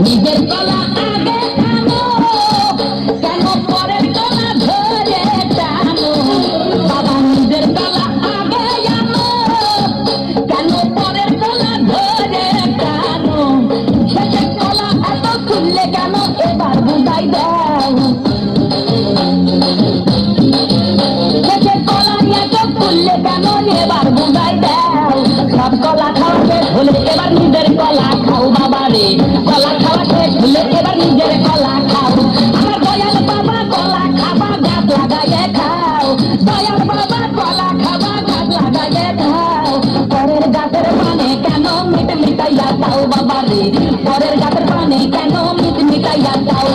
নিজের কলা আগে খানো কেন পরের কলা ধরে টানো বাবা নিজের কলা আগে আনো কেন পরের কলা ধরে টানো শেষের কলা এত খুললে কেন এবার বুঝাই দাও শেষের কলা এত খুললে কেন এবার বুঝাই দাও সব কলা খাওয়া শেষ হলে এবার নিজের কলা খাও বাবা রে কলা খাওয়া শেষ হলে এবার নিজের কলা খাও আমার দয়াল বাবা কলা খাবা গাছ লাগাইয়ে খাও দয়াল বাবা কলা খাবা গাছ লাগাইয়ে খাও পরের গাছের পানে কেন মিট মিটাইয়া দাও বাবা রে পরের গাছের পানে কেন মিট মিটাইয়া দাও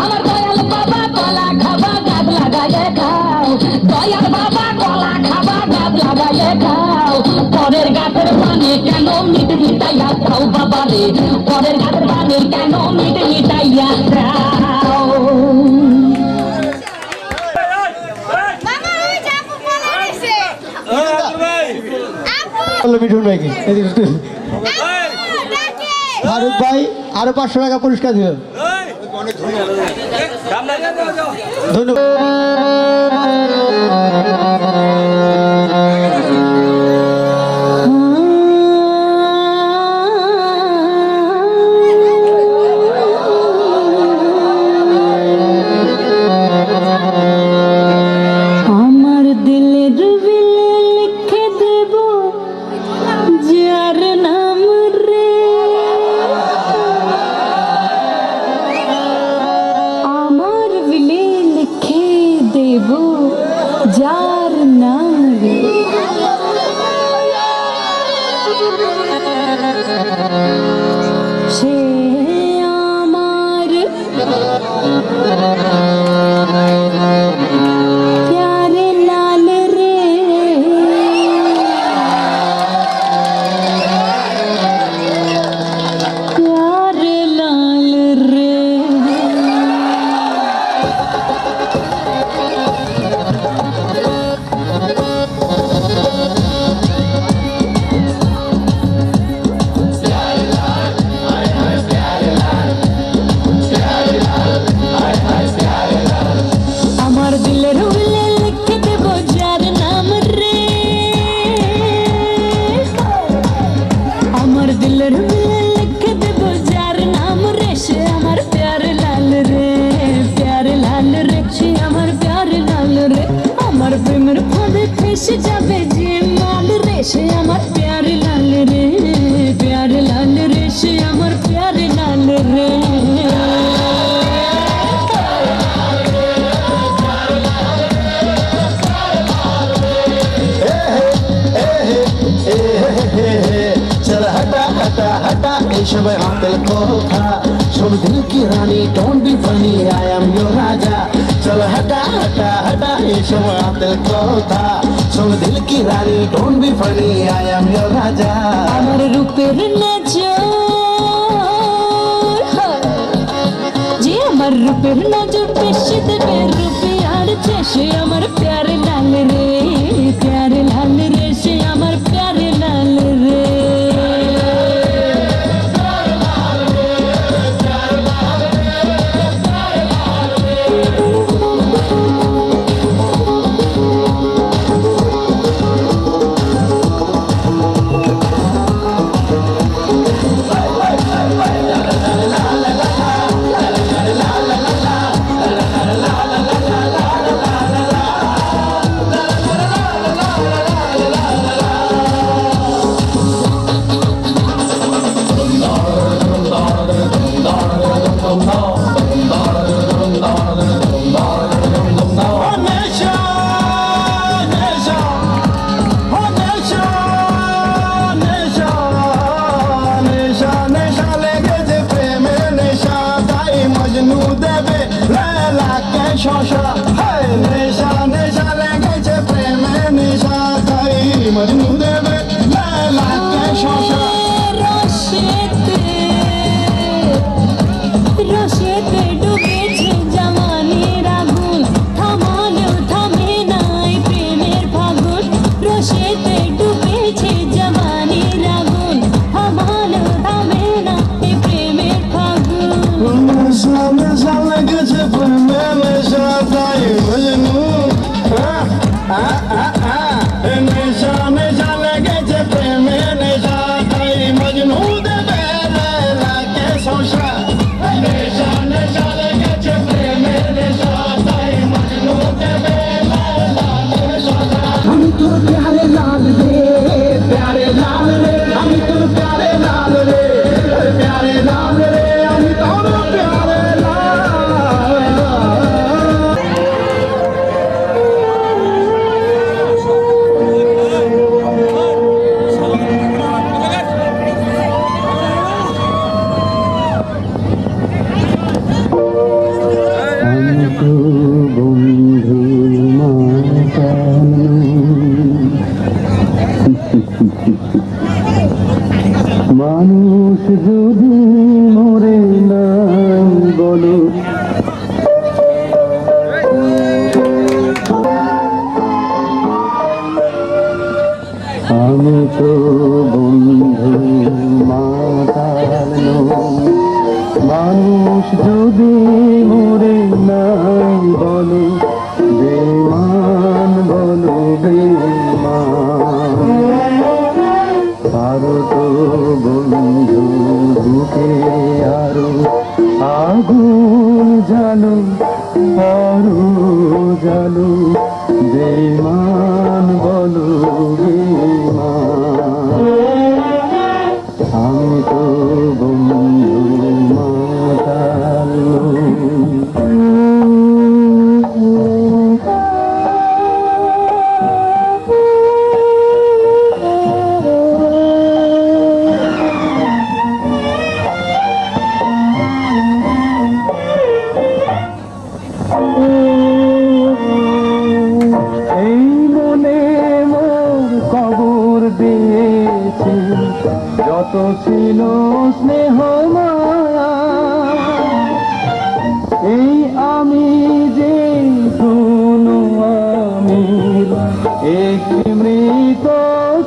আমার দয়াল বাবা কলা খাবা গাছ লাগাইয়ে খাও দয়াল বাবা কলা খাবা গাছ লাগাইয়ে খাও পরের গাছের পানে কেন মিট মিটাইয়া দাও বাবা রে পরের গাছের পানে কেন মিট মিটাইয়া দাও মিঠুন ভাইকে ফারুক ভাই আরো 500 টাকা পুরস্কার দিল আমার দিলের বিলে লিখে দেব যার নাম রে আমার বিলে লিখে দেব যার নাম রে সে আমার प्यारे लाल रे प्यारे लाल रे प्यारे लाल ये सब आकल को था सब दिल की रानी don't be funny I am your raja चलो हटा हटा हटा ये सब आकल को था सब दिल की रानी don't be funny I am your raja আমার রূপের নজর যে আমার রূপের নজর বেশি দেবে রূপে আর সে আমার প্যারে লাল রে সে আমার প্যারে লাল রে मजनू देवे लैला के शोशा রসেতে ডুবেছে জওয়ানির আগুন থামালেও থামে নাই প্রেমের ফাগুন রসেতে ডুবেছে জওয়ানির আগুন থামালেও থামে না এই প্রেমের ফাগুন सामने सामने कैसे प्रेमे नशा ताई मजनू नशा नशा लगे जे प्रेमे नशा ताई मजनू देवे लैला के शोशा नशा नशा लगे जे प्रेमे नशा ताई मजनू देवे लैला के शोशा हम तो प्यारे लाल रे हम तो प्यारे लाल रे हम तो प्यारे মানুষ যদি মরে নাই বলো আমি তো বন্ধু মাতাল মানুষ যদি মরে নাই বলো বেমান বলো বেমান আরো তো বন্ধু বুকে আরো আগুন জানো আরো জানো বেমান বলো বেমান আমি তো বন্ধু মাতাল এই মনে মোর কবর দিয়েছে যত ছিল স্নেহ মায়া এই আমি যে কোনো আমি একটি মৃত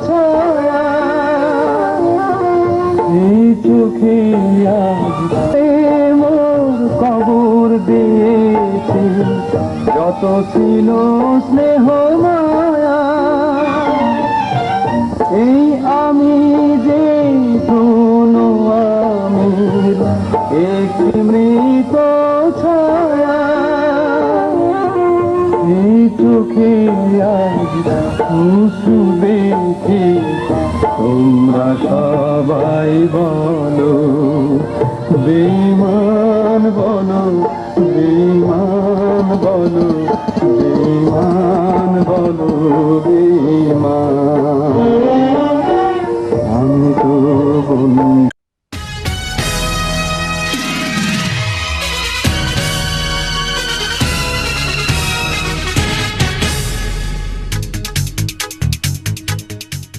ছায়া এই চোখে আজ মোর কবর দিয়েছে যত ছিল স্নেহ মায়া এই আমি যে কোনো আমির একটি মৃত ছায়া এই চোখে আজ মুসু দেখে তোমরা সবাই বলো বেমান বলো বেমান বলো বেমান বলো বেমান